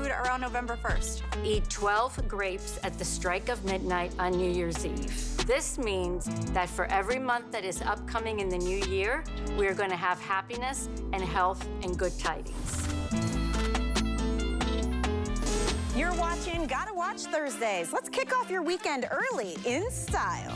food around November 1st. Eat 12 grapes at the strike of midnight on New Year's Eve. This means that for every month that is upcoming in the new year, we are going to have happiness and health and good tidings. You're watching Gotta Watch Thursdays. Let's kick off your weekend early in style.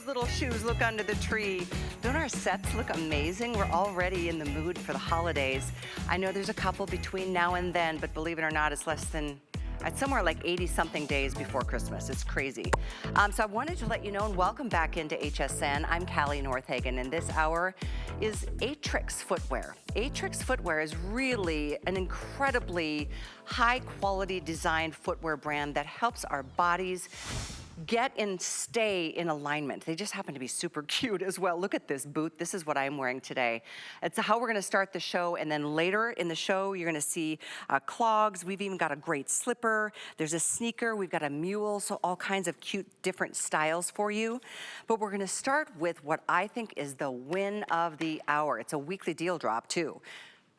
Little shoes look under the tree. Don't our sets look amazing? We're already in the mood for the holidays. I know there's a couple between now and then, but believe it or not, it's less than, it's somewhere like 80-something days before Christmas. It's crazy. So I wanted to let you know and welcome back into HSN. I'm Callie Northagen, and this hour is Aetrex Footwear. Aetrex Footwear is really an incredibly high-quality designed footwear brand that helps our bodies get and stay in alignment. They just happen to be super cute as well. Look at this boot. This is what I'm wearing today. It's how we're gonna start the show, and then later in the show, you're gonna see clogs. We've even got a great slipper. There's a sneaker. We've got a mule, so all kinds of cute different styles for you. But we're gonna start with what I think is the win of the hour. It's a weekly deal drop too.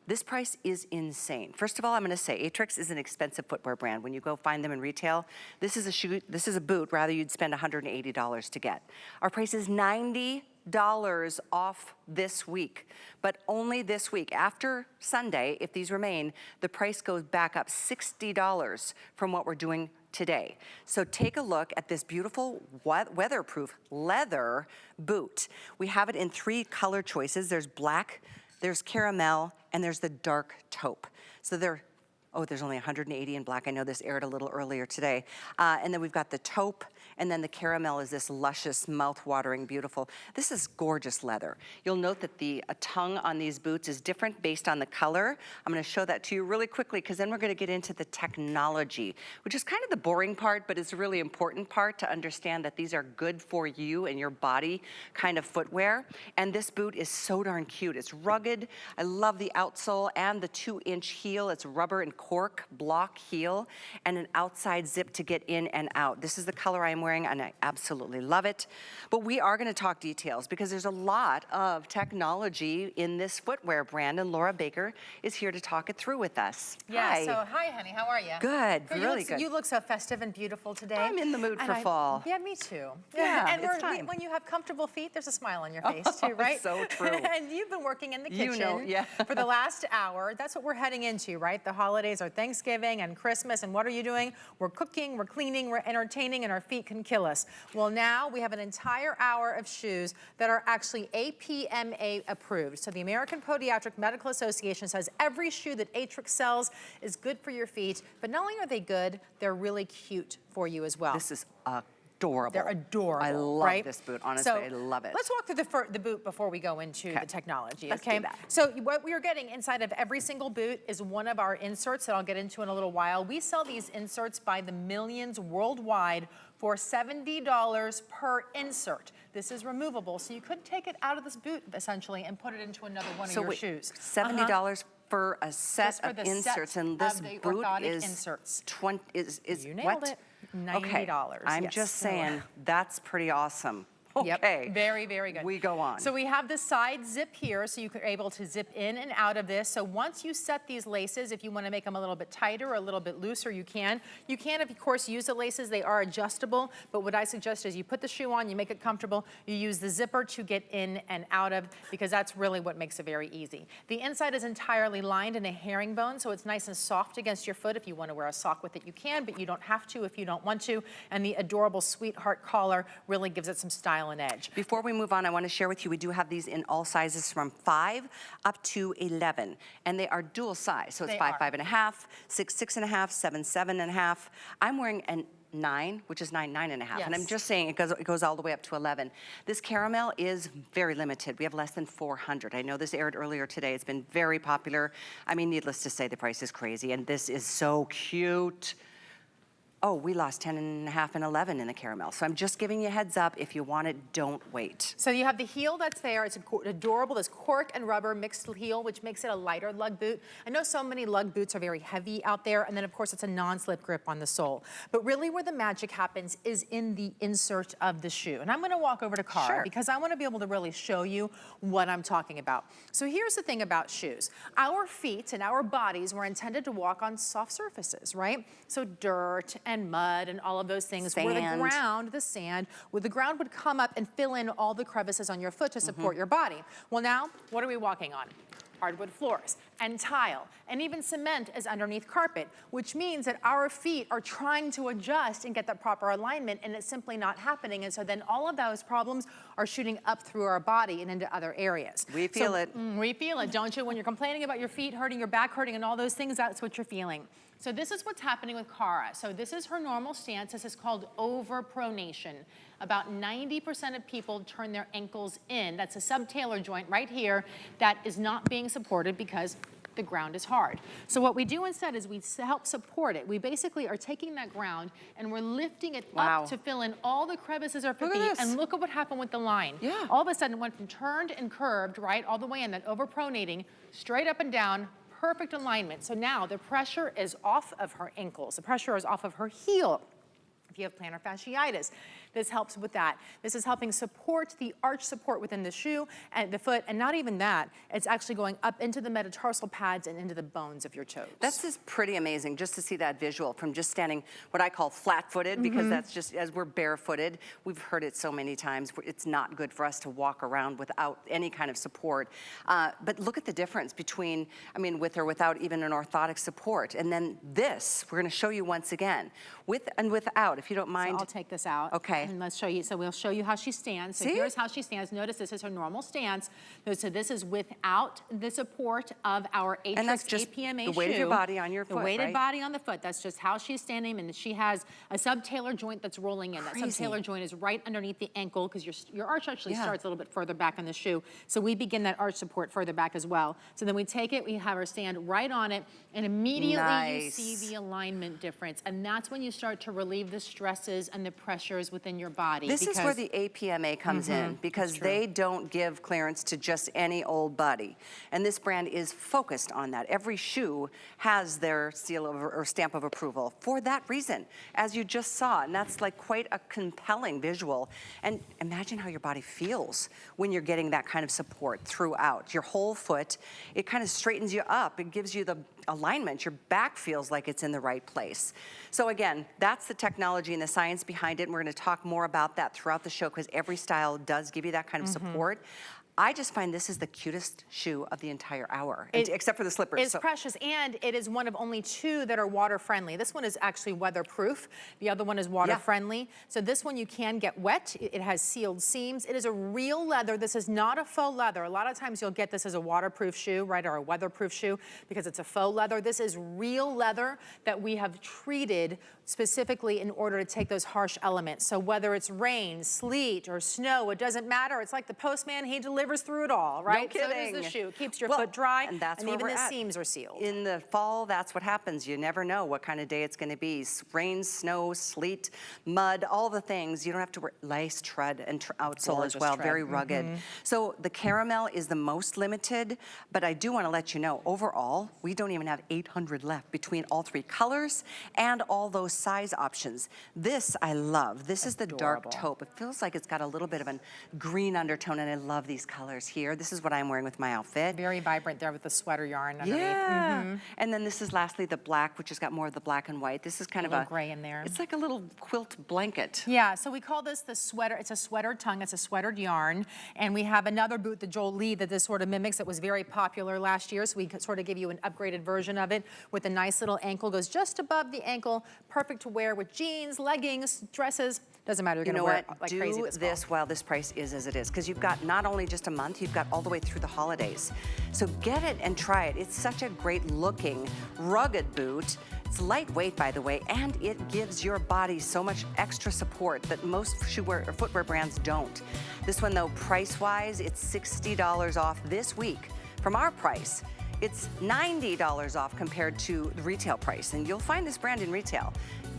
This price is insane. First of all, I'm gonna say Aetrex is an expensive footwear brand. When you go find them in retail, this is a shoe, this is a boot, rather you'd spend $180 to get. Our price is $90 off this week, but only this week. After Sunday, if these remain, the price goes back up $60 from what we're doing today. So take a look at this beautiful weatherproof leather boot. We have it in 3 color choices. There's black, there's caramel, and there's the dark taupe. So there's only 180 in black. I know this aired a little earlier today. And then we've got the taupe, and then the caramel is this luscious, mouth-watering, beautiful. This is gorgeous leather. You'll note that the tongue on these boots is different based on the color. I'm gonna show that to you really quickly, because then we're gonna get into the technology, which is kind of the boring part, but it's a really important part to understand that these are good for you and your body kind of footwear. And this boot is so darn cute. It's rugged. I love the outsole and the 2-inch heel. It's rubber and cork block heel, and an outside zip to get in and out. This is the color I'm wearing, and I absolutely love it. But we are gonna talk details, because there's a lot of technology in this footwear brand, and Laura Baker is here to talk it through with us. Yeah, Hi. so hi honey, how are you? Good, really good. You look so festive and beautiful today. I'm in the mood for fall. Yeah, me too. Yeah, and it's time. when you have comfortable feet, there's a smile on your face too, right? So true. And you've been working in the kitchen for the last hour. That's what we're heading into, right? The holidays are Thanksgiving and Christmas, and what are you doing? We're cooking, we're cleaning, we're entertaining, and our feet can kill us. Well, now we have an entire hour of shoes that are actually APMA approved. So the American Podiatric Medical Association says every shoe that Aetrex sells is good for your feet, but not only are they good, they're really cute for you as well. This is adorable. They're adorable. I love this boot, honestly, I love it. Let's walk through the boot before we go into the technology, Let's okay? do that. So what we are getting inside of every single boot is one of our inserts that I'll get into in a little while. We sell these inserts by the millions worldwide for $70 per insert. This is removable, so you could take it out of this boot, essentially, and put it into another one of your shoes. $70 for a set of inserts, and this boot is inserts. You nailed it. $90. Okay. I'm just saying, that's pretty awesome. Okay. Yep. Very, very good. We go on. So we have the side zip here, so you're able to zip in and out of this. So once you set these laces, if you want to make them a little bit tighter or a little bit looser, you can. You can, of course, use the laces. They are adjustable, but what I suggest is you put the shoe on, you make it comfortable, you use the zipper to get in and out of, because that's really what makes it very easy. The inside is entirely lined in a herringbone, so it's nice and soft against your foot. If you want to wear a sock with it, you can, but you don't have to if you don't want to. And the adorable sweetheart collar really gives it some style and edge. Before we move on, I want to share with you, we do have these in all sizes from 5 up to 11, and they are dual size. So it's 5, 5.5, 6, 6.5, 7, 7.5. I'm wearing an 9, which is 9, 9.5. Yes. And I'm just saying it goes all the way up to 11. This caramel is very limited. We have less than 400. I know this aired earlier today. It's been very popular. I mean, needless to say, the price is crazy, and this is so cute. Oh, we lost 10.5 and 11 in the caramel. So I'm just giving you a heads up. If you want it, don't wait. So you have the heel that's there. It's adorable, this cork and rubber mixed heel, which makes it a lighter lug boot. I know so many lug boots are very heavy out there, and then of course it's a non-slip grip on the sole. But really where the magic happens is in the insert of the shoe. And I'm gonna walk over to Cara because I wanna be able to really show you what I'm talking about. So here's the thing about shoes. Our feet and our bodies were intended to walk on soft surfaces, right? So dirt and mud and all of those things where the ground, the sand, where the ground would come up and fill in all the crevices on your foot to support your body. Well now, what are we walking on? Hardwood floors and tile, and even cement is underneath carpet, which means that our feet are trying to adjust and get that proper alignment, and it's simply not happening. And so then all of those problems are shooting up through our body and into other areas. We feel it. We feel it, don't you? When you're complaining about your feet hurting, your back hurting, and all those things, that's what you're feeling. So this is what's happening with Cara. So this is her normal stance. This is called overpronation. About 90% of people turn their ankles in. That's a subtalar joint right here that is not being supported because the ground is hard. So what we do instead is we help support it. We basically are taking that ground and we're lifting it up to fill in all the crevices of her feet. And look at what happened with the line. Yeah. All of a sudden it went from turned and curved, right, all the way in, that overpronating, straight up and down, perfect alignment. So now the pressure is off of her ankles. The pressure is off of her heel. If you have plantar fasciitis, this helps with that. This is helping support the arch support within the shoe and the foot, and not even that, it's actually going up into the metatarsal pads and into the bones of your toes. That's just pretty amazing just to see that visual from just standing what I call flat-footed, because that's just, as we're barefooted, we've heard it so many times, it's not good for us to walk around without any kind of support. But look at the difference between, I mean, with or without even an orthotic support. And then this, we're gonna show you once again, with and without, if you don't mind. So I'll take this out. Okay. And let's show you, so we'll show you how she stands. So here's how she stands. Notice this is her normal stance. So this is without the support of our Aetrex and that's just APMA the weight of your body on your foot, The weighted body on the foot. That's just how she's standing, and she has a subtalar joint that's rolling in. That subtalar joint is right underneath the ankle because your arch actually starts a little bit further back in the shoe. So we begin that arch support further back as well. So then we take it, we have her stand right on it, and immediately you see the alignment difference. And that's when you start to relieve the stresses and the pressures within your body. This is where the APMA comes in, because they don't give clearance to just any old body. And this brand is focused on that. Every shoe has their seal of, or stamp of approval for that reason, as you just saw. And that's like quite a compelling visual. And imagine how your body feels when you're getting that kind of support throughout. Your whole foot, it kind of straightens you up. It gives you the alignment. Your back feels like it's in the right place. So again, that's the technology and the science behind it. And we're going to talk more about that throughout the show, because every style does give you that kind of support. I just find this is the cutest shoe of the entire hour, except for the slippers. It's precious, and it is one of only 2 that are water friendly. This one is actually weatherproof. The other one is water friendly. So this one you can get wet. It has sealed seams. It is a real leather. This is not a faux leather. A lot of times you'll get this as a waterproof shoe, right, or a weatherproof shoe, because it's a faux leather. This is real leather that we have treated specifically in order to take those harsh elements. So whether it's rain, sleet, or snow, it doesn't matter. It's like the postman, he delivers through it all, right? No kidding. So does the shoe. It keeps your foot dry, and that's and where even we're the at. seams are sealed. In the fall, that's what happens. You never know what kind of day it's going to be. Rain, snow, sleet, mud, all the things. You don't have to wear lace tread and outsole as well. Very rugged. So the caramel is the most limited, but I do want to let you know, overall, we don't even have 800 left between all 3 colors and all those size options. This I love. This is the dark taupe. It feels like it's got a little bit of a green undertone, and I love these colors here. This is what I'm wearing with my outfit. Very vibrant there with the sweater yarn underneath. And then this is lastly the black, which has got more of the black and white. This is kind of a gray in there. It's like a little quilt blanket. Yeah, so we call this the sweater. It's a sweater tongue. It's a sweatered yarn. And we have another boot, the Jolie, that this sort of mimics. That was very popular last year. So we could sort of give you an upgraded version of it with a nice little ankle. Goes just above the ankle. Perfect to wear with jeans, leggings, dresses. Doesn't matter. You're going to wear it like crazy this fall. While this price is as it is, because you've got not only just a month, you've got all the way through the holidays. So get it and try it. It's such a great looking, rugged boot. It's lightweight, by the way, and it gives your body so much extra support that most shoewear or footwear brands don't. This one, though, price-wise, it's $60 off this week. From our price, it's $90 off compared to the retail price, and you'll find this brand in retail.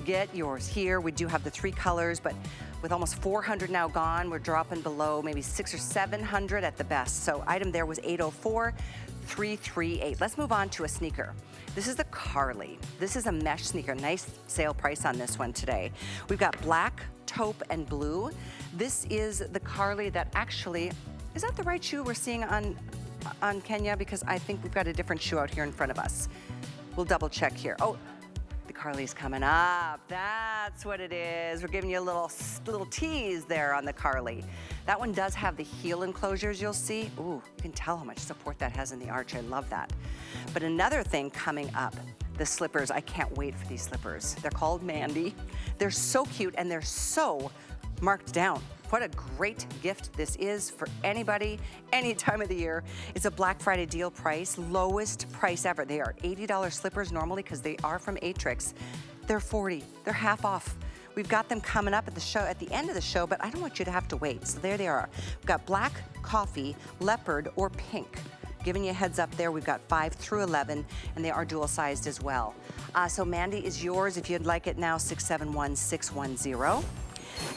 get yours here. We do have the 3 colors, but with almost 400 now gone, we're dropping below maybe 600 or 700 at the best. So item there was 804-338. Let's move on to a sneaker. This is the Carly. This is a mesh sneaker. Nice sale price on this one today. We've got black, taupe, and blue. This is the Carly that actually, is that the right shoe we're seeing on Kenya? Because I think we've got a different shoe out here in front of us. We'll double check here. Oh, the Carly's coming up. That's what it is. We're giving you a little tease there on the Carly. That one does have the heel enclosures, you'll see. Ooh, you can tell how much support that has in the arch. I love that. But another thing coming up, the slippers. I can't wait for these slippers. They're called Mandy. They're so cute and they're so marked down. What a great gift this is for anybody, any time of the year. It's a Black Friday deal price, lowest price ever. They are $80 slippers normally because they are from Aetrex. They're $40, they're half off. We've got them coming up at the show, at the end of the show, but I don't want you to have to wait. So there they are. We've got black, coffee, leopard, or pink. Giving you a heads up there, we've got 5 through 11, and they are dual sized as well. So Mandy is yours if you'd like it now, 671-610.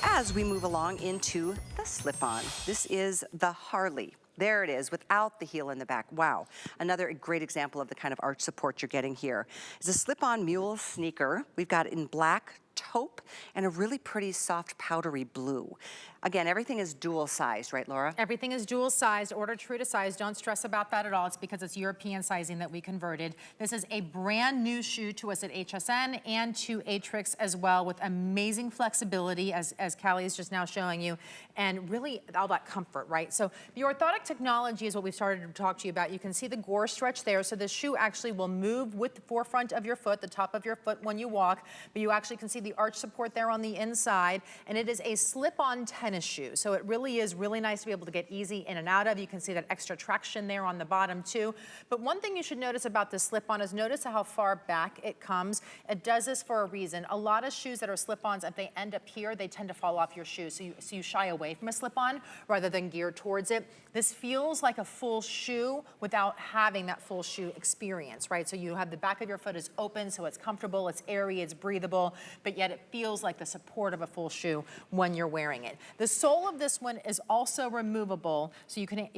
As we move along into the slip-on, this is the Harley. There it is, without the heel in the back. Wow, another great example of the kind of arch support you're getting here. It's a slip-on mule sneaker. We've got it in black, taupe, and a really pretty soft powdery blue. Again, everything is dual sized, right, Laura? Everything is dual sized, order true to size. Don't stress about that at all. It's because it's European sizing that we converted. This is a brand new shoe to us at HSN and to Aetrex as well, with amazing flexibility, as Callie is just now showing you, and really all that comfort, right? So the orthotic technology is what we've started to talk to you about. You can see the gore stretch there. So the shoe actually will move with the forefront of your foot, the top of your foot when you walk, but you actually can see the arch support there on the inside, and it is a slip-on tennis shoe. So it really is really nice to be able to get easy in and out of. You can see that extra traction there on the bottom too. But one thing you should notice about this slip-on is notice how far back it comes. It does this for a reason. A lot of shoes that are slip-ons, if they end up here, they tend to fall off your shoe. So you shy away from a slip-on rather than gear towards it. This feels like a full shoe without having that full shoe experience, right? So you have the back of your foot is open, so it's comfortable, it's airy, it's breathable, but yet it feels like the support of a full shoe when you're wearing it. The sole of this one is also removable, so you can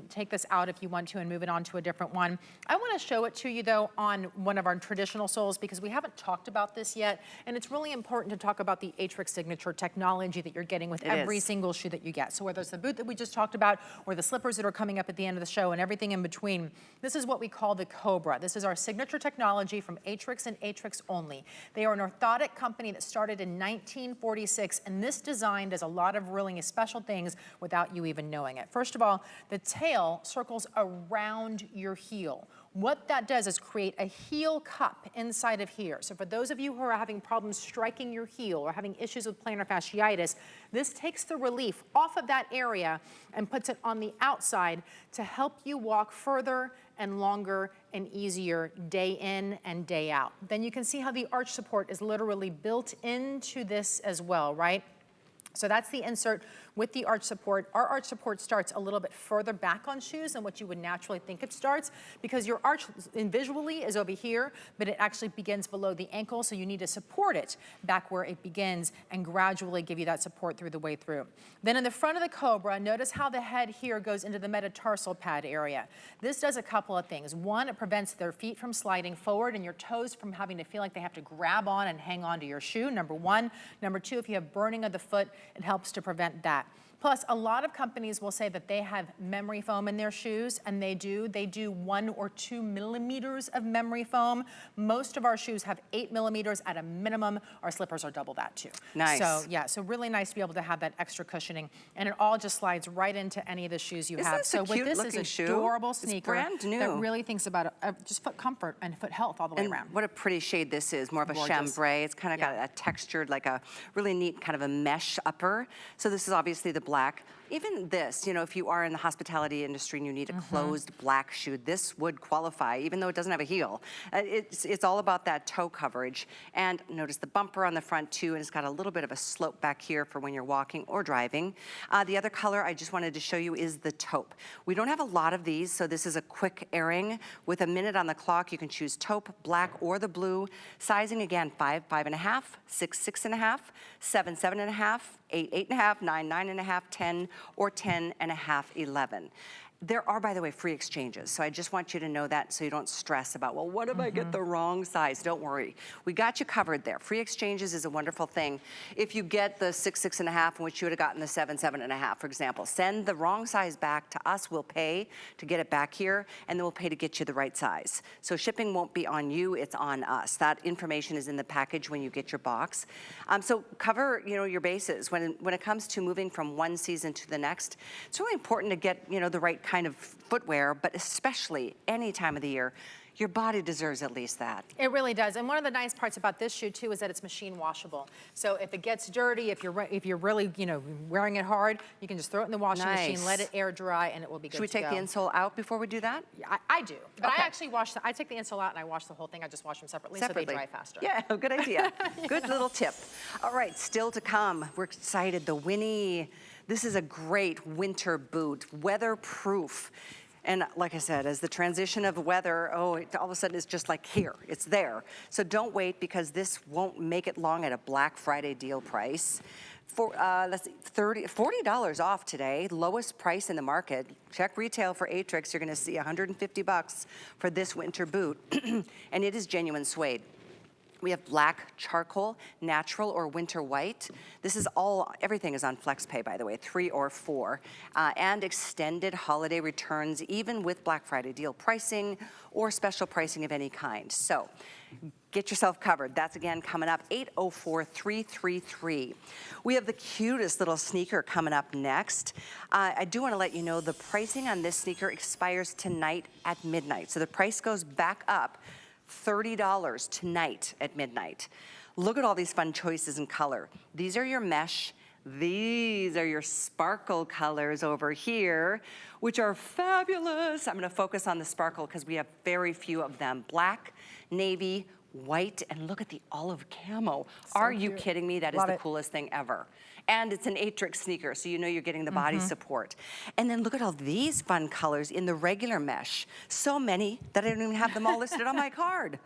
take this out if you want to and move it onto a different one. I want to show it to you though on one of our traditional soles because we haven't talked about this yet, and it's really important to talk about the Aetrex signature technology that you're getting with every single shoe that you get. So whether it's the boot that we just talked about or the slippers that are coming up at the end of the show and everything in between, this is what we call the Cobra. This is our signature technology from Aetrex and Aetrex only. They are an orthotic company that started in 1946, and this design does a lot of really special things without you even knowing it. First of all, the tail circles around your heel. What that does is create a heel cup inside of here. So for those of you who are having problems striking your heel or having issues with plantar fasciitis, this takes the relief off of that area and puts it on the outside to help you walk further and longer and easier day in and day out. Then you can see how the arch support is literally built into this as well, right? So that's the insert with the arch support. Our arch support starts a little bit further back on shoes than what you would naturally think it starts, because your arch visually is over here, but it actually begins below the ankle, so you need to support it back where it begins and gradually give you that support through the way through. Then in the front of the Cobra, notice how the head here goes into the metatarsal pad area. This does a couple of things. One, it prevents their feet from sliding forward and your toes from having to feel like they have to grab on and hang on to your shoe, number one. Number two, if you have burning of the foot, it helps to prevent that. Plus, a lot of companies will say that they have memory foam in their shoes, and they do. They do 1 or 2 millimeters of memory foam. Most of our shoes have 8 millimeters at a minimum. Our slippers are double that too. Nice. So yeah, so really nice to be able to have that extra cushioning, and it all just slides right into any of the shoes you have. So with this is a adorable sneaker. sneaker It's brand new. that really thinks about just foot comfort and foot health all the way around. What a pretty shade this is, more of a Gorgeous. chambray. It's kind of got a textured, like a really neat kind of a mesh upper. So this is obviously the black. Even this, you know, if you are in the hospitality industry and you need a closed black shoe, this would qualify, even though it doesn't have a heel. It's all about that toe coverage. And notice the bumper on the front too, and it's got a little bit of a slope back here for when you're walking or driving. The other color I just wanted to show you is the taupe. We don't have a lot of these, so this is a quick airing. With a minute on the clock, you can choose taupe, black, or the blue. Sizing again, 5, 5.5, 6, 6.5, 7, 7.5, 8, 8.5, 9, 9.5, 10, or 10.5, 11. There are, by the way, free exchanges. So I just want you to know that so you don't stress about, well, what if I get the wrong size? Don't worry. We got you covered there. Free exchanges is a wonderful thing. If you get the 6, 6.5, in which you would have gotten the 7, 7.5, for example, send the wrong size back to us. We'll pay to get it back here, and then we'll pay to get you the right size. So shipping won't be on you, it's on us. That information is in the package when you get your box. So cover, you know, your bases. When it comes to moving from one season to the next, it's really important to get, you know, the right kind of footwear, but especially any time of the year, your body deserves at least that. It really does. And one of the nice parts about this shoe too is that it's machine washable. So if it gets dirty, if you're really, you know, wearing it hard, you can just throw it in the washing machine, let it air dry, and it will be good to go. Should we take the insole out before we do that? Yeah, I do. But I actually I take the insole out and I wash the whole thing. I just wash them separately. So they dry faster. Yeah, good idea. Good little tip. All right, still to come. We're excited. The Winnie. This is a great winter boot, weatherproof. And like I said, as the transition of weather, all of a sudden it's just like here, it's there. So don't wait, because this won't make it long at a Black Friday deal price. For, let's see, $40 off today, lowest price in the market. Check retail for Aetrex, you're gonna see $150 for this winter boot, and it is genuine suede. We have black, charcoal, natural, or winter white. This is everything is on FlexPay, by the way, 3 or 4. And extended holiday returns, even with Black Friday deal pricing or special pricing of any kind. So get yourself covered. That's again coming up, 804-333. We have the cutest little sneaker coming up next. I do want to let you know the pricing on this sneaker expires tonight at midnight. So the price goes back up $30 tonight at midnight. Look at all these fun choices in color. These are your mesh. These are your sparkle colors over here, which are fabulous. I'm gonna focus on the sparkle because we have very few of them. Black, navy, white, and look at the olive camo. Are you kidding me? That is the coolest thing ever. And it's an Aetrex sneaker, so you know you're getting the body support. And then look at all these fun colors in the regular mesh. So many that I don't even have them all listed on my card.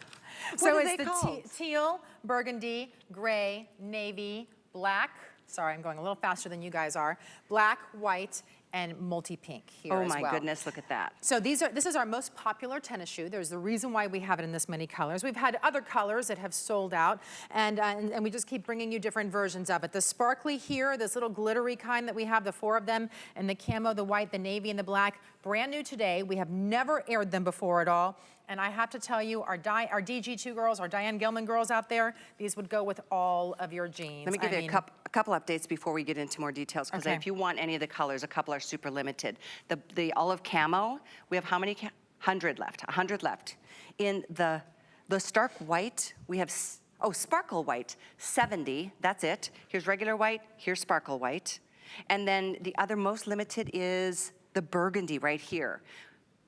So it's the teal, burgundy, gray, navy, black. Sorry, I'm going a little faster than you guys are. Black, white, and multi-pink here as well. Oh my goodness, look at that. So this is our most popular tennis shoe. There's the reason why we have it in this many colors. We've had other colors that have sold out, and we just keep bringing you different versions of it. The sparkly here, this little glittery kind that we have, the 4 of them, and the camo, the white, the navy, and the black, brand new today. We have never aired them before at all. And I have to tell you, our DG2 girls, our Diane Gilman girls out there, these would go with all of your jeans. Let me give you a couple updates before we get into more details, because if you want any of the colors, a couple are super limited. The olive camo, we have how many? 100 left, 100 left. In the stark white, we have, sparkle white, 70, that's it. Here's regular white, here's sparkle white. And then the other most limited is the burgundy right here.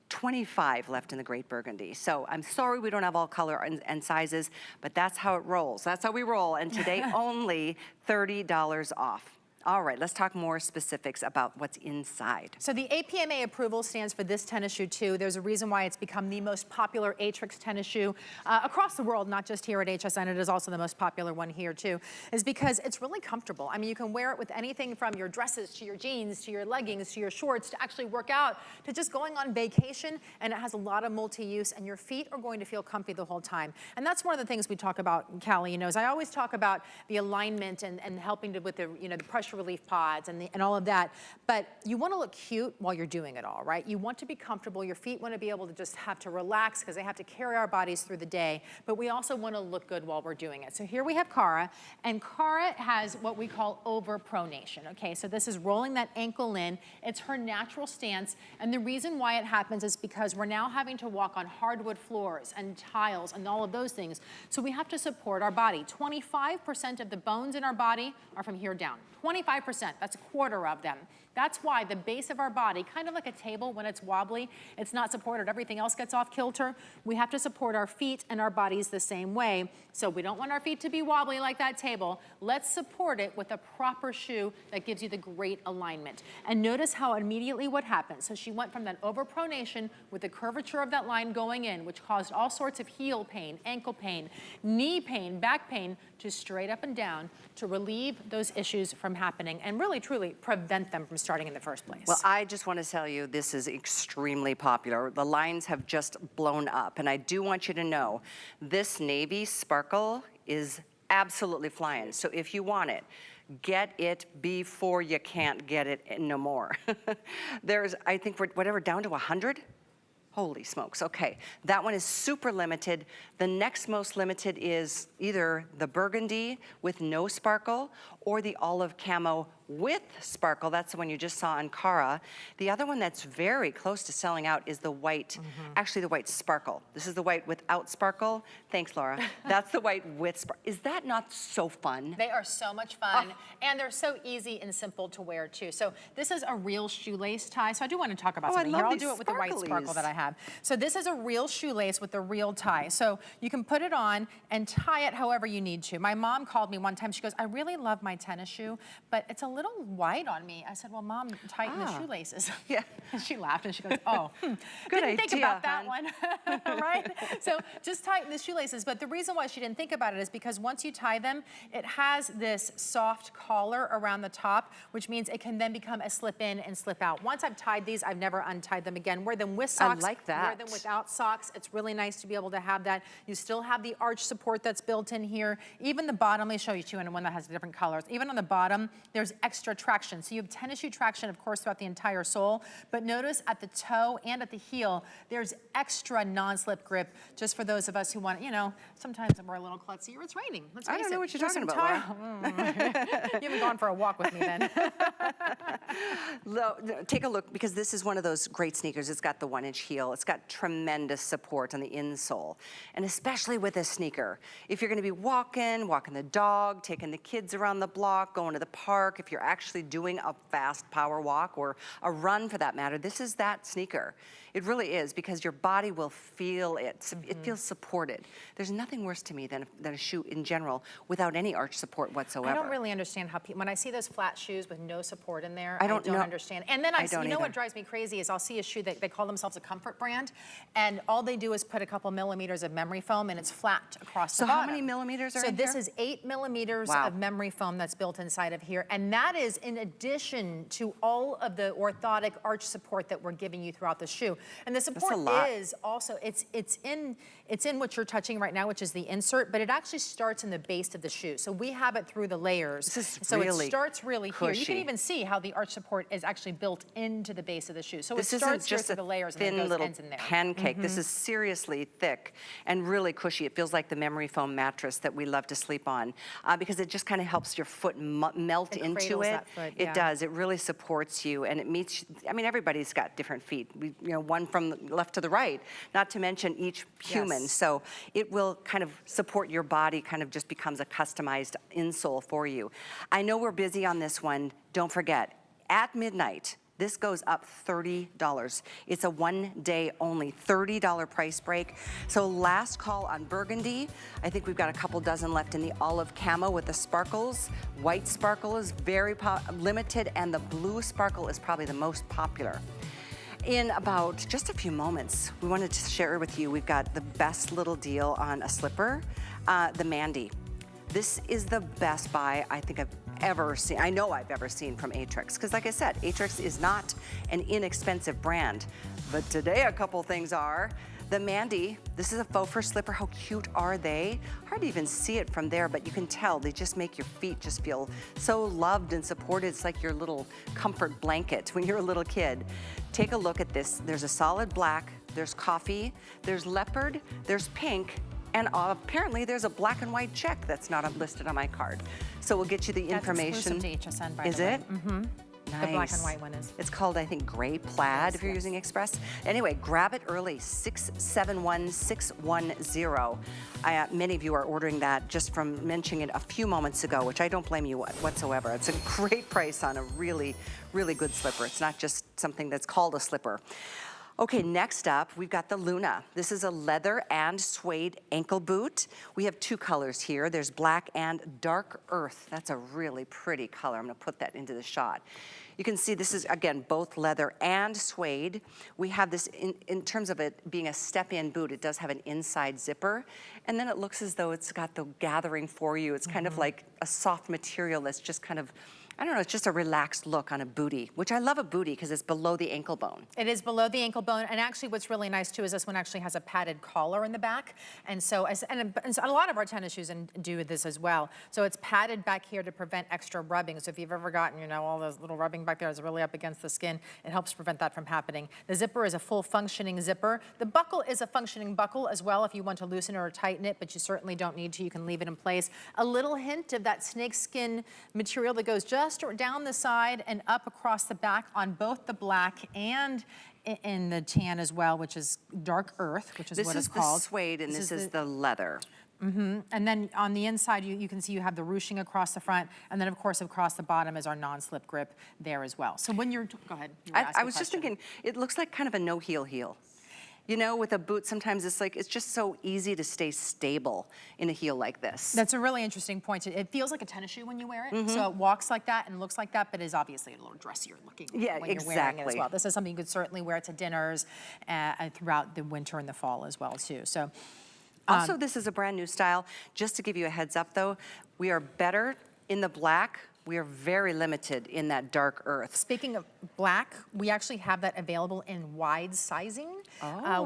25 left in the great burgundy. So I'm sorry we don't have all color and sizes, but that's how it rolls. That's how we roll. And today only $30 off. All right, let's talk more specifics about what's inside. So the APMA approval stands for this tennis shoe too. There's a reason why it's become the most popular Aetrex tennis shoe across the world, not just here at HSN. It is also the most popular one here too, is because it's really comfortable. I mean, you can wear it with anything from your dresses to your jeans to your leggings to your shorts to actually work out to just going on vacation, and it has a lot of multi-use, and your feet are going to feel comfy the whole time. And that's one of the things we talk about, Callie, you know, is I always talk about the alignment and helping to, with the, you know, the pressure relief pods and all of that, but you want to look cute while you're doing it all, right? You want to be comfortable. Your feet want to be able to just have to relax because they have to carry our bodies through the day, but we also want to look good while we're doing it. So here we have Cara, and Cara has what we call overpronation, okay? So this is rolling that ankle in. It's her natural stance, and the reason why it happens is because we're now having to walk on hardwood floors and tiles and all of those things, so we have to support our body. 25% of the bones in our body are from here down. 25%, that's a quarter of them. That's why the base of our body, kind of like a table when it's wobbly, it's not supported, everything else gets off kilter. We have to support our feet and our bodies the same way. So we don't want our feet to be wobbly like that table. Let's support it with a proper shoe that gives you the great alignment. And notice how immediately what happens. So she went from that overpronation with the curvature of that line going in, which caused all sorts of heel pain, ankle pain, knee pain, back pain, to straight up and down to relieve those issues from happening and really, truly prevent them from starting in the first place. Well, I just want to tell you, this is extremely popular. The lines have just blown up, and I do want you to know, this navy sparkle is absolutely flying. So if you want it, get it before you can't get it no more. There's, I think, we're down to 100? Holy smokes, okay. That one is super limited. The next most limited is either the burgundy with no sparkle or the olive camo with sparkle. That's the one you just saw on Cara. The other one that's very close to selling out is the white, actually the white sparkle. This is the white without sparkle. Thanks, Laura. That's the white with sparkle. Is that not so fun? They are so much fun, and they're so easy and simple to wear too. So this is a real shoelace tie. So I do want to talk about something here. I'll do it with the white sparkle that I have. So this is a real shoelace with a real tie. So you can put it on and tie it however you need to. My mom called me one time. She goes, I really love my tennis shoe, but it's a little wide on me. I said, well, Mom, tighten the shoelaces. Yeah. And she laughed and she goes, oh, Good didn't think idea, about that one, right? So just tighten the shoelaces. But the reason why she didn't think about it is because once you tie them, it has this soft collar around the top, which means it can then become a slip in and slip out. Once I've tied these, I've never untied them again. Wear them with socks. I like that. Wear them without socks. It's really nice to be able to have that. You still have the arch support that's built in here. Even the bottom, let me show you too, and one that has different colors. Even on the bottom, there's extra traction. So you have tennis shoe traction, of course, throughout the entire sole. But notice at the toe and at the heel, there's extra non-slip grip just for those of us who want, you know, sometimes we're a little klutzy or it's raining. Let's face it. I don't know what you're talking about, Laura. You haven't gone for a walk with me then. Take a look, because this is one of those great sneakers. It's got the 1-inch heel. It's got tremendous support on the insole. And especially with this sneaker, if you're going to be walking the dog, taking the kids around the block, going to the park, if you're actually doing a fast power walk or a run for that matter, this is that sneaker. It really is, because your body will feel it. It feels supported. There's nothing worse to me than a shoe in general without any arch support whatsoever. I don't really understand how people, when I see those flat shoes with no support in there, I don't understand. And then you know what drives me crazy is I'll see a shoe that they call themselves a comfort brand, and all they do is put a couple millimeters of memory foam and it's flat across the bottom. So how many millimeters are in here? So this here? is 8 millimeters of memory foam that's built inside of here, and that is in addition to all of the orthotic arch support that we're giving you throughout the shoe. And the support is also, it's in what you're touching right now, which is the insert, but it actually starts in the base of the shoe. So we have it through the layers. This is so really it starts really cushy. here. You can even see how the arch support is actually built into the base of the shoe. So this it starts isn't just through the layers thin and then little ends in there. pancake. This is seriously thick and really cushy. It feels like the memory foam mattress that we love to sleep on, because it just kind of helps your foot melt into it. It does. It really supports you, and it meets. I mean, everybody's got different feet. One from left to the right. Not to mention each human. So it will kind of support your body. Kind of just becomes a customized insole for you. I know we're busy on this one. Don't forget, at midnight, this goes up $30. It's a 1-day only, $30 price break. So last call on burgundy. I think we've got a couple dozen left in the olive camo with the sparkles. White sparkle is very limited, and the blue sparkle is probably the most popular. In about just a few moments, we wanted to share with you, we've got the best little deal on a slipper, the Mandy. This is the best buy I think I've ever seen. I know I've ever seen from Aetrex, because like I said, Aetrex is not an inexpensive brand, but today a couple things are. The Mandy, this is a faux fur slipper. How cute are they? Hard to even see it from there, but you can tell they just make your feet just feel so loved and supported. It's like your little comfort blanket when you're a little kid. Take a look at this. There's a solid black, there's coffee, there's leopard, there's pink, and apparently there's a black and white check that's not listed on my card. So we'll get you the information. That's exclusive to HSN, by the way. Is it? Nice. The black and white one is. It's called, I think, gray plaid if you're using Express. Anyway, grab it early, 671-610. Many of you are ordering that just from mentioning it a few moments ago, which I don't blame you whatsoever. It's a great price on a really, really good slipper. It's not just something that's called a slipper. Okay, next up, we've got the Luna. This is a leather and suede ankle boot. We have two colors here. There's black and dark earth. That's a really pretty color. I'm gonna put that into the shot. You can see this is, again, both leather and suede. We have this, in terms of it being a step-in boot, it does have an inside zipper, and then it looks as though it's got the gathering for you. It's kind of like a soft material that's just kind of, I don't know, it's just a relaxed look on a bootie, which I love a bootie because it's below the ankle bone. It is below the ankle bone, and actually what's really nice too is this one actually has a padded collar in the back, and so, and a lot of our tennis shoes do this as well. So it's padded back here to prevent extra rubbing. So if you've ever gotten, you know, all those little rubbing back there is really up against the skin, it helps prevent that from happening. The zipper is a full functioning zipper. The buckle is a functioning buckle as well if you want to loosen or tighten it, but you certainly don't need to. You can leave it in place. A little hint of that snakeskin material that goes just down the side and up across the back on both the black and in the tan as well, which is dark earth, which is what it's called. This is the suede and this is the leather. And then on the inside, you can see you have the ruching across the front, and then of course across the bottom is our non-slip grip there as well. So when you're, go ahead. I was just thinking, it looks like kind of a no-heel heel. You know, with a boot, sometimes it's like, it's just so easy to stay stable in a heel like this. That's a really interesting point. It feels like a tennis shoe when you wear it. So it walks like that and looks like that, but is obviously a little dressier looking when you're wearing it as well. This is something you could certainly wear to dinners throughout the winter and the fall as well too. So. Also, this is a brand new style. Just to give you a heads up though, we are better in the black. We are very limited in that dark earth. Speaking of black, we actually have that available in wide sizing.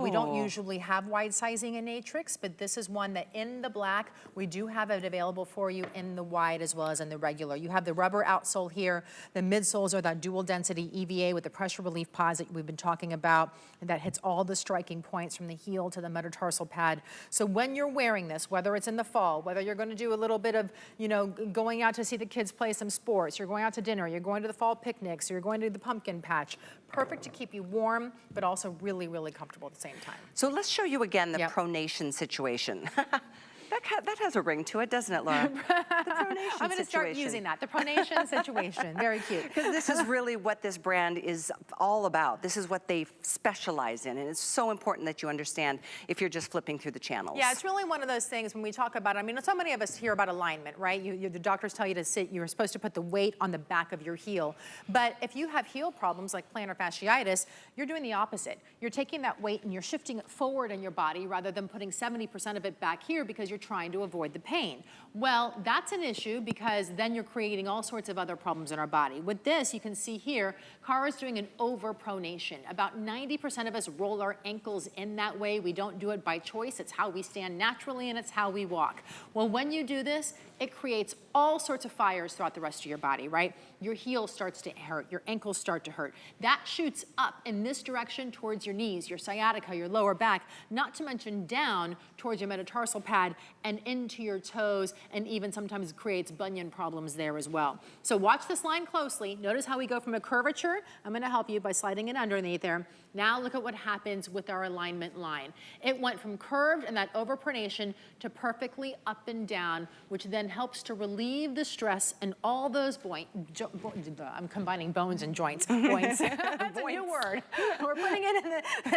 We don't usually have wide sizing in Aetrex, but this is one that in the black, we do have it available for you in the wide as well as in the regular. You have the rubber outsole here. The midsoles are that dual density EVA with the pressure relief pods that we've been talking about that hits all the striking points from the heel to the metatarsal pad. So when you're wearing this, whether it's in the fall, whether you're gonna do a little bit of, you know, going out to see the kids play some sports, you're going out to dinner, you're going to the fall picnics, you're going to the pumpkin patch. Perfect to keep you warm, but also really, really comfortable at the same time. So let's show you again the pronation situation. That has a ring to it, doesn't it, Laura? The pronation I'm going to start using that, the pronation situation. Very cute. Because this is really what this brand is all about. This is what they specialize in, and it's so important that you understand if you're just flipping through the channels. Yeah, it's really one of those things when we talk about, I mean, so many of us hear about alignment, right? The doctors tell you to sit, you're supposed to put the weight on the back of your heel. But if you have heel problems like plantar fasciitis, you're doing the opposite. You're taking that weight and you're shifting it forward in your body rather than putting 70% of it back here because you're trying to avoid the pain. Well, that's an issue because then you're creating all sorts of other problems in our body. With this, you can see here, Kara's doing an overpronation. About 90% of us roll our ankles in that way. We don't do it by choice. It's how we stand naturally and it's how we walk. Well, when you do this, it creates all sorts of fires throughout the rest of your body, right? Your heel starts to hurt, your ankles start to hurt. That shoots up in this direction towards your knees, your sciatica, your lower back, not to mention down towards your metatarsal pad and into your toes, and even sometimes creates bunion problems there as well. So watch this line closely. Notice how we go from a curvature. I'm gonna help you by sliding it underneath there. Now look at what happens with our alignment line. It went from curved and that overpronation to perfectly up and down, which then helps to relieve the stress and all those I'm combining bones and joints. Points. That's a new word. We're putting it in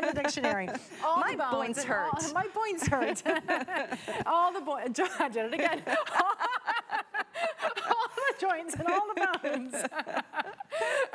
the dictionary. All my bones hurt. My bones hurt. All the bones. I did it again. All the joints and all the bones.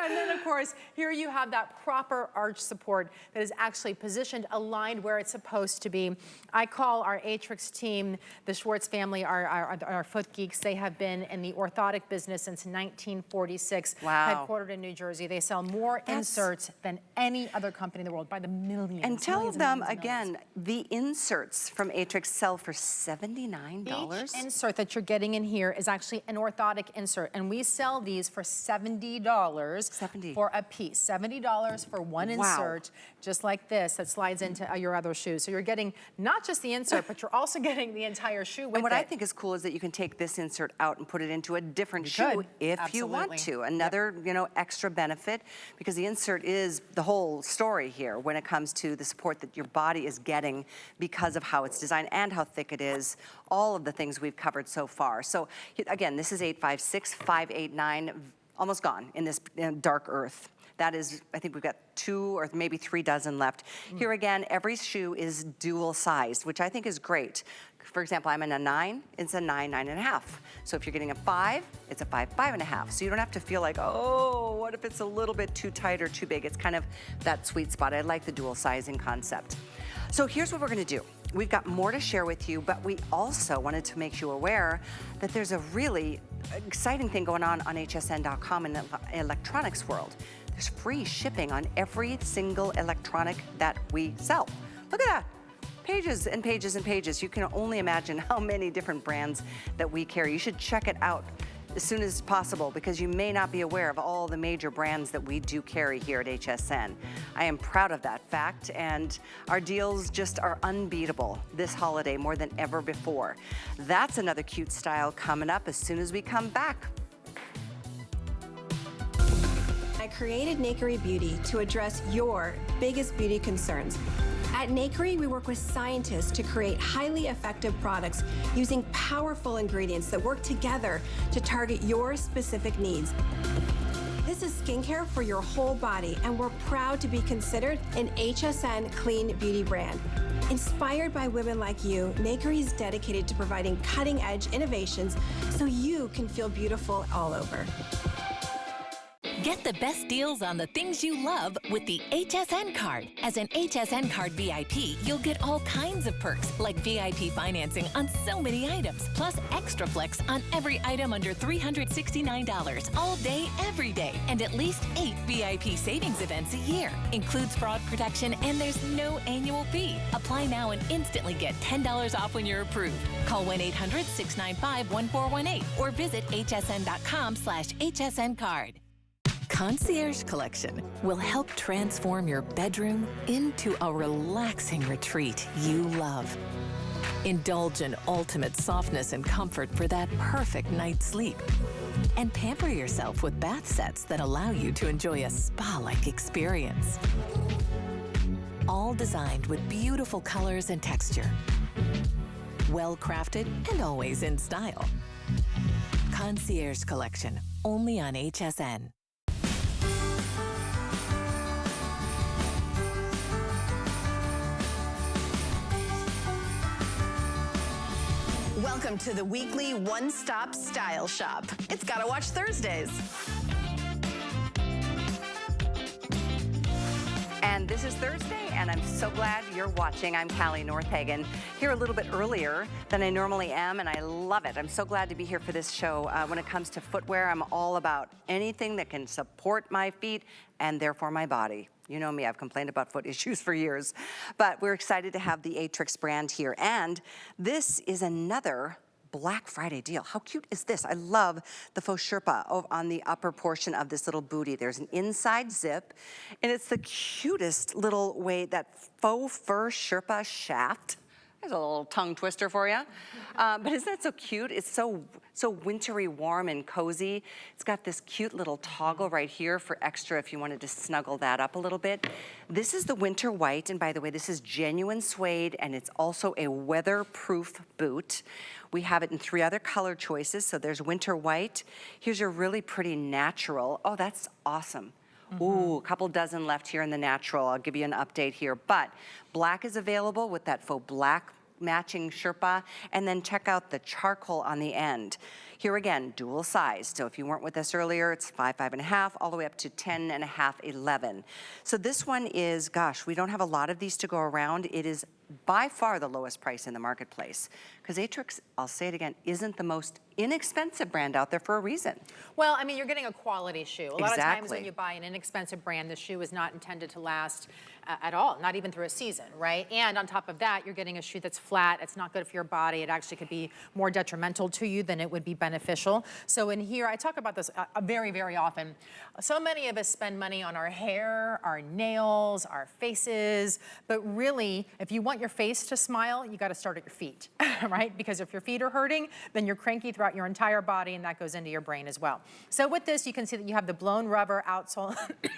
And then, of course, here you have that proper arch support that is actually positioned, aligned where it's supposed to be. I call our Aetrex team, the Schwartz family, our foot geeks. They have been in the orthotic business since 1946. Wow. Headquartered in New Jersey. They sell more inserts than any other company in the world by the millions. And tell them again, the inserts from Aetrex sell for $79. Each insert that you're getting in here is actually an orthotic insert. insert, and we sell these for $70 $70 for a piece. $70 for one insert, just like this, that slides into your other shoe. So you're getting not just the insert, but you're also getting the entire shoe with it. And what I think is cool is that you can take this insert out and put it into a different shoe if you want to. Another, you know, extra benefit, because the insert is the whole story here when it comes to the support that your body is getting because of how it's designed and how thick it is, all of the things we've covered so far. So again, this is 856, 589, almost gone in this dark earth. That is, I think we've got 2 or maybe 3 dozen left. Here again, every shoe is dual sized, which I think is great. For example, I'm in a 9, it's a 9, 9.5. So if you're getting a 5, it's a 5, 5.5. So you don't have to feel like, oh, what if it's a little bit too tight or too big? It's kind of that sweet spot. I like the dual sizing concept. So here's what we're gonna do. We've got more to share with you, but we also wanted to make you aware that there's a really exciting thing going on hsn.com in the electronics world. There's free shipping on every single electronic that we sell. Look at that. Pages and pages and pages. You can only imagine how many different brands that we carry. You should check it out as soon as possible, because you may not be aware of all the major brands that we do carry here at HSN. I am proud of that fact, and our deals just are unbeatable this holiday more than ever before. That's another cute style coming up as soon as we come back. I created Nakery Beauty to address your biggest beauty concerns. At Nakery, we work with scientists to create highly effective products using powerful ingredients that work together to target your specific needs. This is skincare for your whole body, and we're proud to be considered an HSN clean beauty brand. Inspired by women like you, Nakery is dedicated to providing cutting-edge innovations so you can feel beautiful all over. Get the best deals on the things you love with the HSN card. As an HSN card VIP, you'll get all kinds of perks, like VIP financing on so many items, plus extra flex on every item under $369 all day, every day, and at least 8 VIP savings events a year. Includes fraud protection, and there's no annual fee. Apply now and instantly get $10 off when you're approved. Call 1-800-695-1418 or visit hsn.com/HSN card. Concierge Collection will help transform your bedroom into a relaxing retreat you love. Indulge in ultimate softness and comfort for that perfect night's sleep. And pamper yourself with bath sets that allow you to enjoy a spa-like experience. All designed with beautiful colors and texture. Well-crafted and always in style. Concierge Collection, only on HSN. Welcome to the weekly one-stop style shop. It's Gotta Watch Thursdays. And this is Thursday, and I'm so glad you're watching. I'm Callie Northagen, here a little bit earlier than I normally am, and I love it. I'm so glad to be here for this show. When it comes to footwear, I'm all about anything that can support my feet and therefore my body. You know me, I've complained about foot issues for years, but we're excited to have the Aetrex brand here. And this is another Black Friday deal. How cute is this? I love the faux Sherpa on the upper portion of this little booty. There's an inside zip, and it's the cutest little way, that faux fur Sherpa shaft. There's a little tongue twister for you. But isn't that so cute? It's so wintry, warm, and cozy. It's got this cute little toggle right here for extra if you wanted to snuggle that up a little bit. This is the winter white, and by the way, this is genuine suede, and it's also a weatherproof boot. We have it in 3 other color choices. So there's winter white. Here's your really pretty natural. Oh, that's awesome. Ooh, a couple dozen left here in the natural. I'll give you an update here. But black is available with that faux black matching Sherpa. And then check out the charcoal on the end. Here again, dual size. So if you weren't with us earlier, it's 5, 5.5, all the way up to 10.5, 11. So this one is, gosh, we don't have a lot of these to go around. It is by far the lowest price in the marketplace. Because Aetrex, I'll say it again, isn't the most inexpensive brand out there for a reason. Well, I mean, you're getting a quality shoe. A lot of times Exactly. when you buy an inexpensive brand, the shoe is not intended to last at all, not even through a season, right? And on top of that, you're getting a shoe that's flat. It's not good for your body. It actually could be more detrimental to you than it would be beneficial. So in here, I talk about this very, very often. So many of us spend money on our hair, our nails, our faces, but really, if you want your face to smile, you got to start at your feet, right? Because if your feet are hurting, then you're cranky throughout your entire body, and that goes into your brain as well. So with this, you can see that you have the blown rubber outsole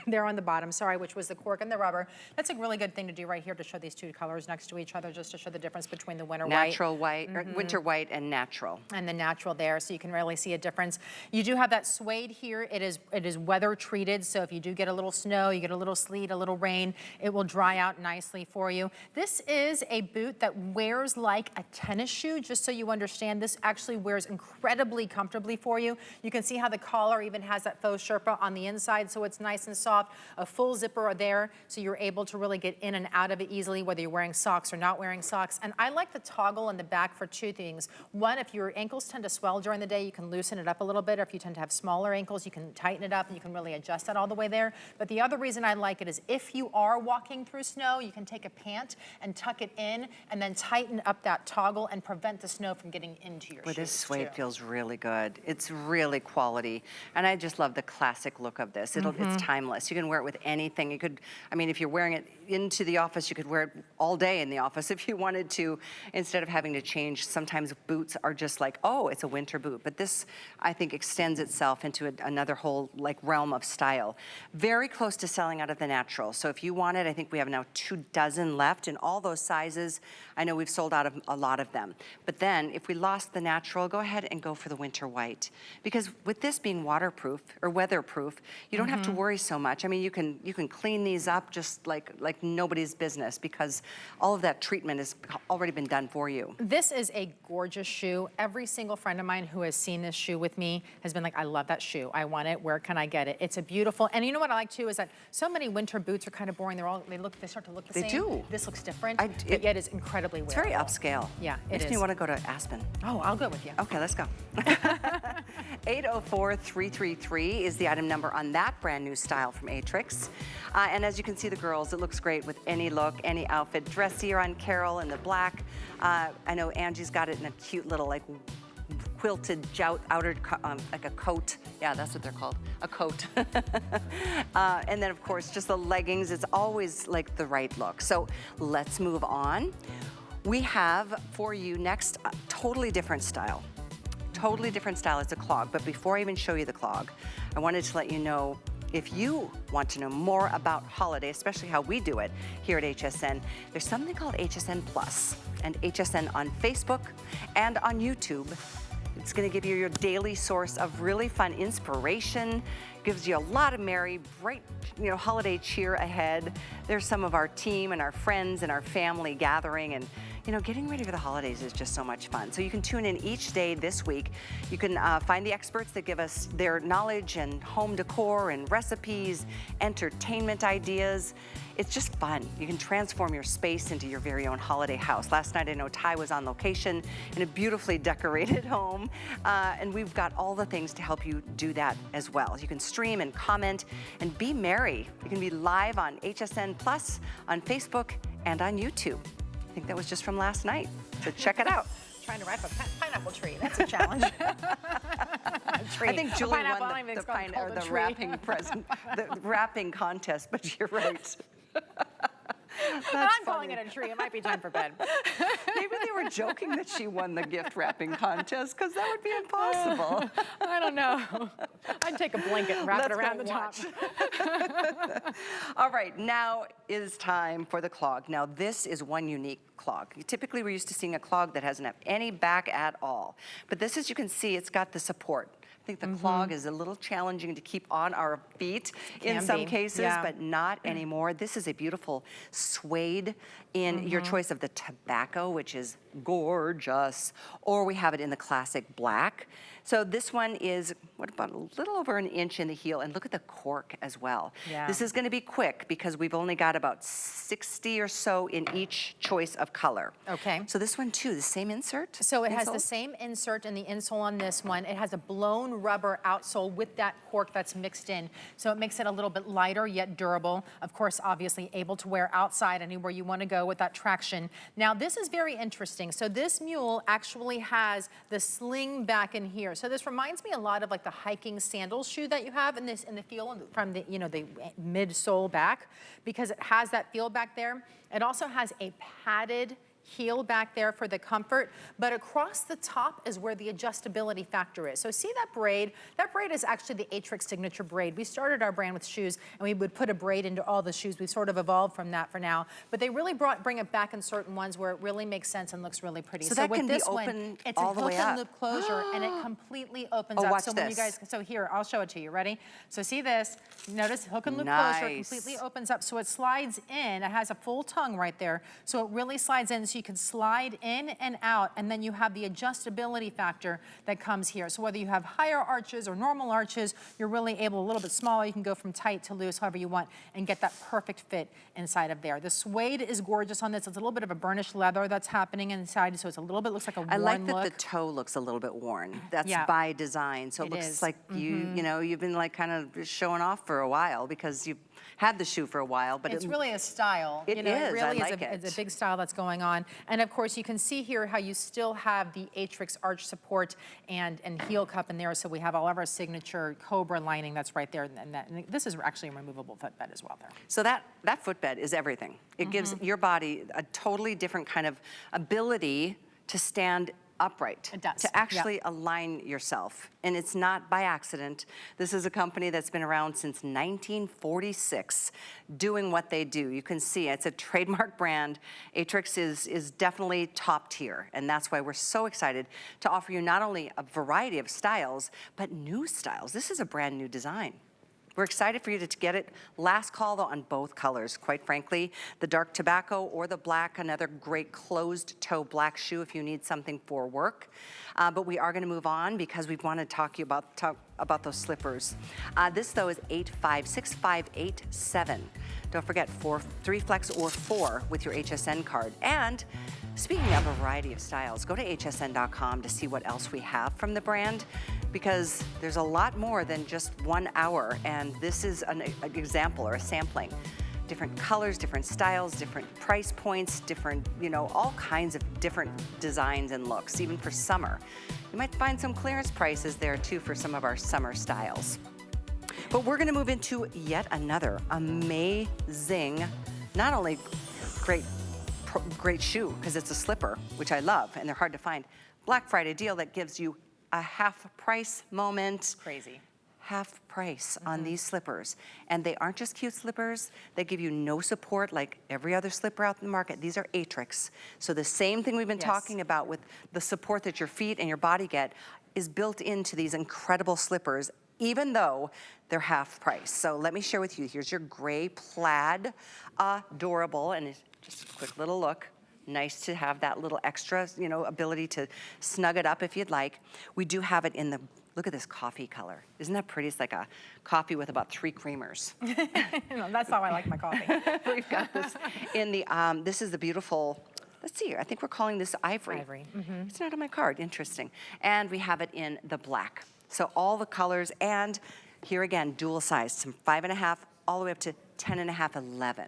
there on the bottom, sorry, which was the cork and the rubber. That's a really good thing to do right here to show these two colors next to each other, just to show the difference between the winter Natural white, or winter white and natural. and the natural there, so you can really see a difference. You do have that suede here. It is weather treated, so if you do get a little snow, you get a little sleet, a little rain, it will dry out nicely for you. This is a boot that wears like a tennis shoe, just so you understand. This actually wears incredibly comfortably for you. You can see how the collar even has that faux Sherpa on the inside, so it's nice and soft. A full zipper there, so you're able to really get in and out of it easily, whether you're wearing socks or not wearing socks. And I like the toggle in the back for two things. One, if your ankles tend to swell during the day, you can loosen it up a little bit. Or if you tend to have smaller ankles, you can tighten it up and you can really adjust that all the way there. But the other reason I like it is if you are walking through snow, you can take a pant and tuck it in and then tighten up that toggle and prevent the snow from getting into your shoes. This suede too. feels really good. It's really quality. And I just love the classic look of this. It's timeless. You can wear it with anything. You could, I mean, if you're wearing it into the office, you could wear it all day in the office if you wanted to, instead of having to change. Sometimes boots are just like, oh, it's a winter boot. But this, I think, extends itself into another whole like realm of style. Very close to selling out of the natural. So if you want it, I think we have now 24 left in all those sizes. I know we've sold out of a lot of them. But then if we lost the natural, go ahead and go for the winter white. Because with this being waterproof or weatherproof, you don't have to worry so much. I mean, you can clean these up just like nobody's business, because all of that treatment has already been done for you. This is a gorgeous shoe. Every single friend of mine who has seen this shoe with me has been like, I love that shoe. I want it. Where can I get it? It's a beautiful, and you know what I like too is that so many winter boots are kind of boring. They start to look the same. They do. This looks different, but yet it's incredibly wearable. It's very upscale. Yeah, it Makes is. me want to go to Aspen. Oh, I'll go with you. Okay, let's go. 804-333 is the item number on that brand new style from Aetrex. And as you can see, the girls, it looks great with any look, any outfit. Dressier on Carol in the black. I know Angie's got it in a cute little like quilted outer, like a coat. Yeah, that's what they're called, a coat. And then of course, just the leggings. It's always like the right look. So let's move on. We have for you next, a totally different style. Totally different style. It's a clog. But before I even show you the clog, I wanted to let you know, if you want to know more about holiday, especially how we do it here at HSN, there's something called HSN Plus, and HSN on Facebook and on YouTube. It's going to give you your daily source of really fun inspiration, gives you a lot of merry, bright, holiday cheer ahead. There's some of our team and our friends and our family gathering, and getting ready for the holidays is just so much fun. So you can tune in each day this week. You can find the experts that give us their knowledge and home decor and recipes, entertainment ideas. It's just fun. You can transform your space into your very own holiday house. Last night, I know Ty was on location in a beautifully decorated home, and we've got all the things to help you do that as well. You can stream and comment and be merry. You can be live on HSN Plus, on Facebook, and on YouTube. I think that was just from last night, so check it out. Trying to wrap a pineapple tree, that's a challenge. I think Julie won the wrapping the wrapping contest, but you're right. I'm calling it a tree. It might be time for bed. Maybe they were joking that she won the gift wrapping contest, because that would be impossible. I don't know. I'd take a blanket and wrap it around the top. All right, now is time for the clog. Now, this is one unique clog. Typically, we're used to seeing a clog that doesn't have any back at all. But this, as you can see, it's got the support I think the clog is a little challenging to keep on our feet in Can some be, cases, yeah. but not anymore. This is a beautiful suede in your choice of the tobacco, which is gorgeous, or we have it in the classic black. So this one is, what about a little over an inch in the heel, and look at the cork as well. Yeah. This is gonna be quick because we've only got about 60 or so in each choice of color. Okay. So this one too, the same insert? So it has the Insole? same insert in the insole on this one. It has a blown rubber outsole with that cork that's mixed in. So it makes it a little bit lighter yet durable. Of course, obviously able to wear outside anywhere you want to go with that traction. Now this is very interesting. So this mule actually has the sling back in here. So this reminds me a lot of like the hiking sandal shoe that you have in the feel from the, the midsole back, because it has that feel back there. It also has a padded heel back there for the comfort, but across the top is where the adjustability factor is. So see that braid? That braid is actually the Aetrex signature braid. We started our brand with shoes and we would put a braid into all the shoes. We've sort of evolved from that for now, but they really bring it back in certain ones where it really makes sense and looks really pretty. So that with can be this open one, it's all a the hook way and up. loop closure and it completely opens Oh, up. watch So when you this. guys, so here, I'll show it to you. Ready? So see this? Notice hook and loop Nice. closure completely opens up. So it slides in. It has a full tongue right there. So it really slides in so you can slide in and out, and then you have the adjustability factor that comes here. So whether you have higher arches or normal arches, you're really able, a little bit smaller, you can go from tight to loose, however you want, and get that perfect fit inside of there. The suede is gorgeous on this. It's a little bit of a burnished leather that's happening inside, so it's a little bit, looks like a worn I like that look. the toe looks a little bit worn. That's Yeah. by design. So it It looks is. like you've been like kind of showing off for a while because you've had the shoe for a while, but It's really a style. It It is. really I like it's it. a big style that's going on. And of course, you can see here how you still have the Aetrex arch support and heel cup in there. So we have all of our signature Cobra lining that's right there. And this is actually a removable footbed as well there. So that footbed is everything. It gives your body a totally different kind of ability to stand upright. It does, To actually align yourself. And it's not by accident. This is a company that's been around since 1946 doing what they do. You can see it's a trademark brand. Aetrex is definitely top tier. And that's why we're so excited to offer you not only a variety of styles, but new styles. This is a brand new design. We're excited for you to get it. Last call, though, on both colors, quite frankly. The dark tobacco or the black, another great closed-toe black shoe if you need something for work. But we are going to move on because we want to talk about those slippers. This, though, is 856-587. Don't forget, 3 flex or 4 with your HSN card. And speaking of a variety of styles, go to hsn.com to see what else we have from the brand, because there's a lot more than just 1 hour, and this is an example or a sampling. Different colors, different styles, different price points, different, all kinds of different designs and looks, even for summer. You might find some clearance prices there too for some of our summer styles. But we're gonna move into yet another amazing, not only great shoe, because it's a slipper, which I love, and they're hard to find, Black Friday deal that gives you a half price moment. Crazy. Half price on these slippers. And they aren't just cute slippers, they give you no support like every other slipper out in the market. These are Aetrex. So the same thing we've been talking about with the support that your feet and your body get is built into these incredible slippers, even though they're half price. So let me share with you, here's your gray plaid, adorable, and it's just a quick little look. Nice to have that little extra, ability to snug it up if you'd like. We do have it in the, look at this coffee color. Isn't that pretty? It's like a coffee with about 3 creamers. That's how I like my coffee. We've got this in the, this is the beautiful, let's see, I think we're calling this ivory. Ivory. It's not on my card, interesting. And we have it in the black. So all the colors, and here again, dual size, from 5.5 all the way up to 10.5, 11.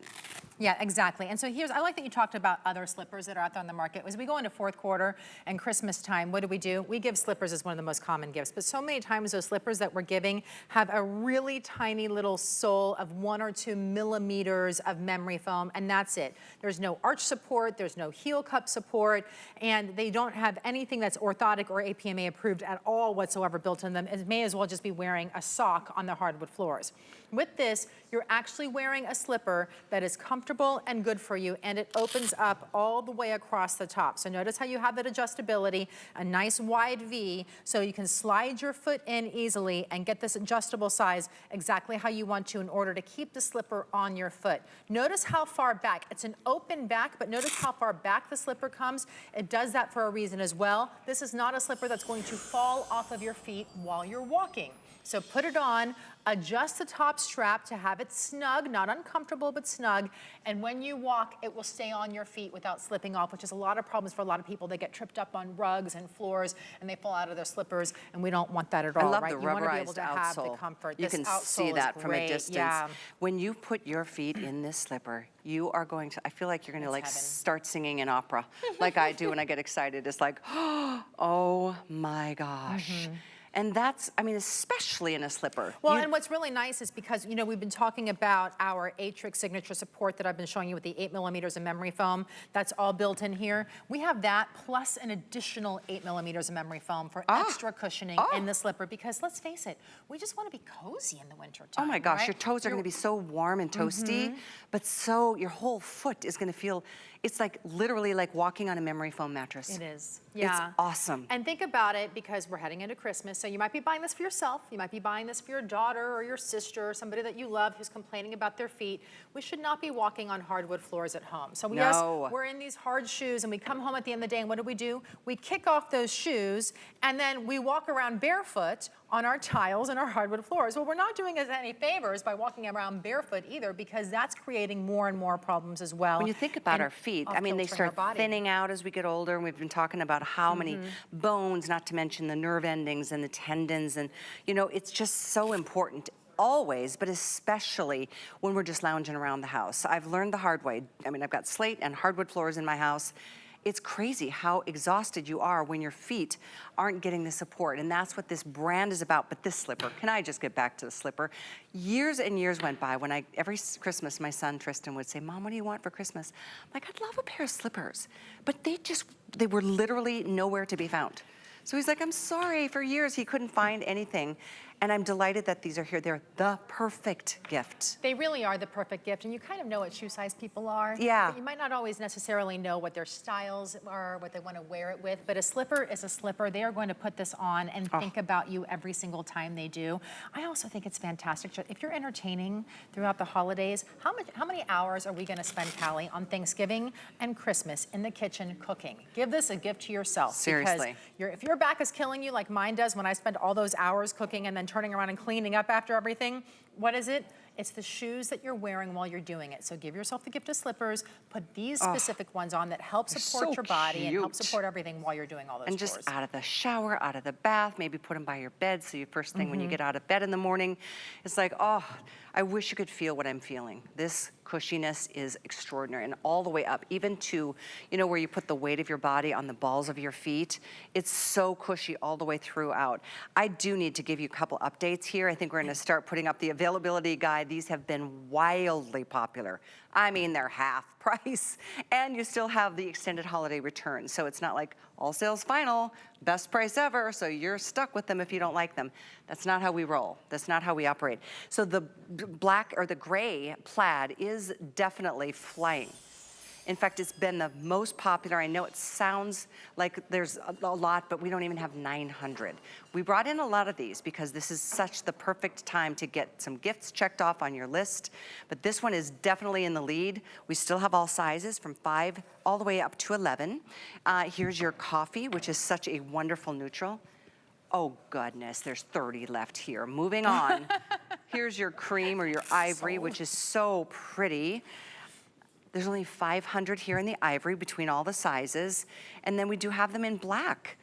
Yeah, exactly. And so I like that you talked about other slippers that are out there on the market. As we go into fourth quarter and Christmas time, what do? We give slippers as one of the most common gifts. But so many times those slippers that we're giving have a really tiny little sole of 1 or 2 millimeters of memory foam, and that's it. There's no arch support, there's no heel cup support, and they don't have anything that's orthotic or APMA approved at all whatsoever built in them. It may as well just be wearing a sock on the hardwood floors. With this, you're actually wearing a slipper that is comfortable and good for you, and it opens up all the way across the top. So notice how you have that adjustability, a nice wide V, so you can slide your foot in easily and get this adjustable size exactly how you want to in order to keep the slipper on your foot. Notice how far back. It's an open back, but notice how far back the slipper comes. It does that for a reason as well. This is not a slipper that's going to fall off of your feet while you're walking. So put it on, adjust the top strap to have it snug, not uncomfortable, but snug. And when you walk, it will stay on your feet without slipping off, which is a lot of problems for a lot of people. They get tripped up on rugs and floors and they fall out of their slippers, and we don't want that at all, I love right? the You want to be able rubberized to have the outsole. comfort. You This can outsole see is that from a great. distance. Yeah. When you put your feet in this slipper, you are going to, I feel like you're going to like heaven. start singing an opera like I do when I get excited. It's like, oh my gosh. And that's, I mean, especially in a slipper. Well, and what's really nice is because, you know, we've been talking about our Aetrex signature support that I've been showing you with the 8mm of memory foam. That's all built in here. We have that plus an additional 8mm of memory foam for extra cushioning in the slipper, because let's face it, we just want to be cozy in the winter time. Oh my gosh, right? your toes are going to be so warm and toasty, but so your whole foot is going to feel, it's like literally like walking on a memory foam mattress. It is. Yeah. It's awesome. And think about it, because we're heading into Christmas, so you might be buying this for yourself, you might be buying this for your daughter or your sister or somebody that you love who's complaining about their feet. We should not be walking on hardwood floors at home. So yes, we're in these hard shoes and we come home at the end of the day and what do? We kick off those shoes and then we walk around barefoot on our tiles and our hardwood floors. Well, we're not doing us any favors by walking around barefoot either, because that's creating more and more problems as well. When you think about our feet, I mean, they start thinning out as we get older, and we've been talking about how many bones, not to mention the nerve endings and the tendons, and you know, it's just so important always, but especially when we're just lounging around the house. I've learned the hard way. I mean, I've got slate and hardwood floors in my house. It's crazy how exhausted you are when your feet aren't getting the support, and that's what this brand is about. But this slipper, can I just get back to the slipper? Years and years went by when every Christmas, my son Tristan would say, Mom, what do you want for Christmas? I'm like, I'd love a pair of slippers. But they were literally nowhere to be found. So he's like, I'm sorry, for years he couldn't find anything. And I'm delighted that these are here. They're the perfect gift. They really are the perfect gift, and you kind of know what shoe size people are. Yeah. But you might not always necessarily know what their styles are, what they want to wear it with, but a slipper is a slipper. They are going to put this on and think about you every single time they do. I also think it's fantastic. If you're entertaining throughout the holidays, how many hours are we going to spend, Callie, on Thanksgiving and Christmas in the kitchen cooking? Give this a gift to yourself. Seriously. Because if your back is killing you like mine does when I spend all those hours cooking and then turning around and cleaning up after everything, what is it? It's the shoes that you're wearing while you're doing it. So give yourself the gift of slippers, put these specific ones on that help support your body and help support everything while you're doing all those And chores. just out of the shower, out of the bath, maybe put them by your bed so you first thing when you get out of bed in the morning, it's like, oh, I wish you could feel what I'm feeling. This cushiness is extraordinary, and all the way up, even to, you know, where you put the weight of your body on the balls of your feet. It's so cushy all the way throughout. I do need to give you a couple updates here. I think we're gonna start putting up the availability guide. These have been wildly popular. I mean, they're half price, and you still have the extended holiday return. So it's not like all sales final, best price ever, so you're stuck with them if you don't like them. That's not how we roll. That's not how we operate. So the black or the gray plaid is definitely flying. In fact, it's been the most popular. I know it sounds like there's a lot, but we don't even have 900. We brought in a lot of these because this is such the perfect time to get some gifts checked off on your list. But this one is definitely in the lead. We still have all sizes from 5 all the way up to 11. Here's your coffee, which is such a wonderful neutral. Oh goodness, there's 30 left here. Moving on. Here's your cream or your ivory, which is so pretty. There's only 500 here in the ivory between all the sizes. And then we do have them in black.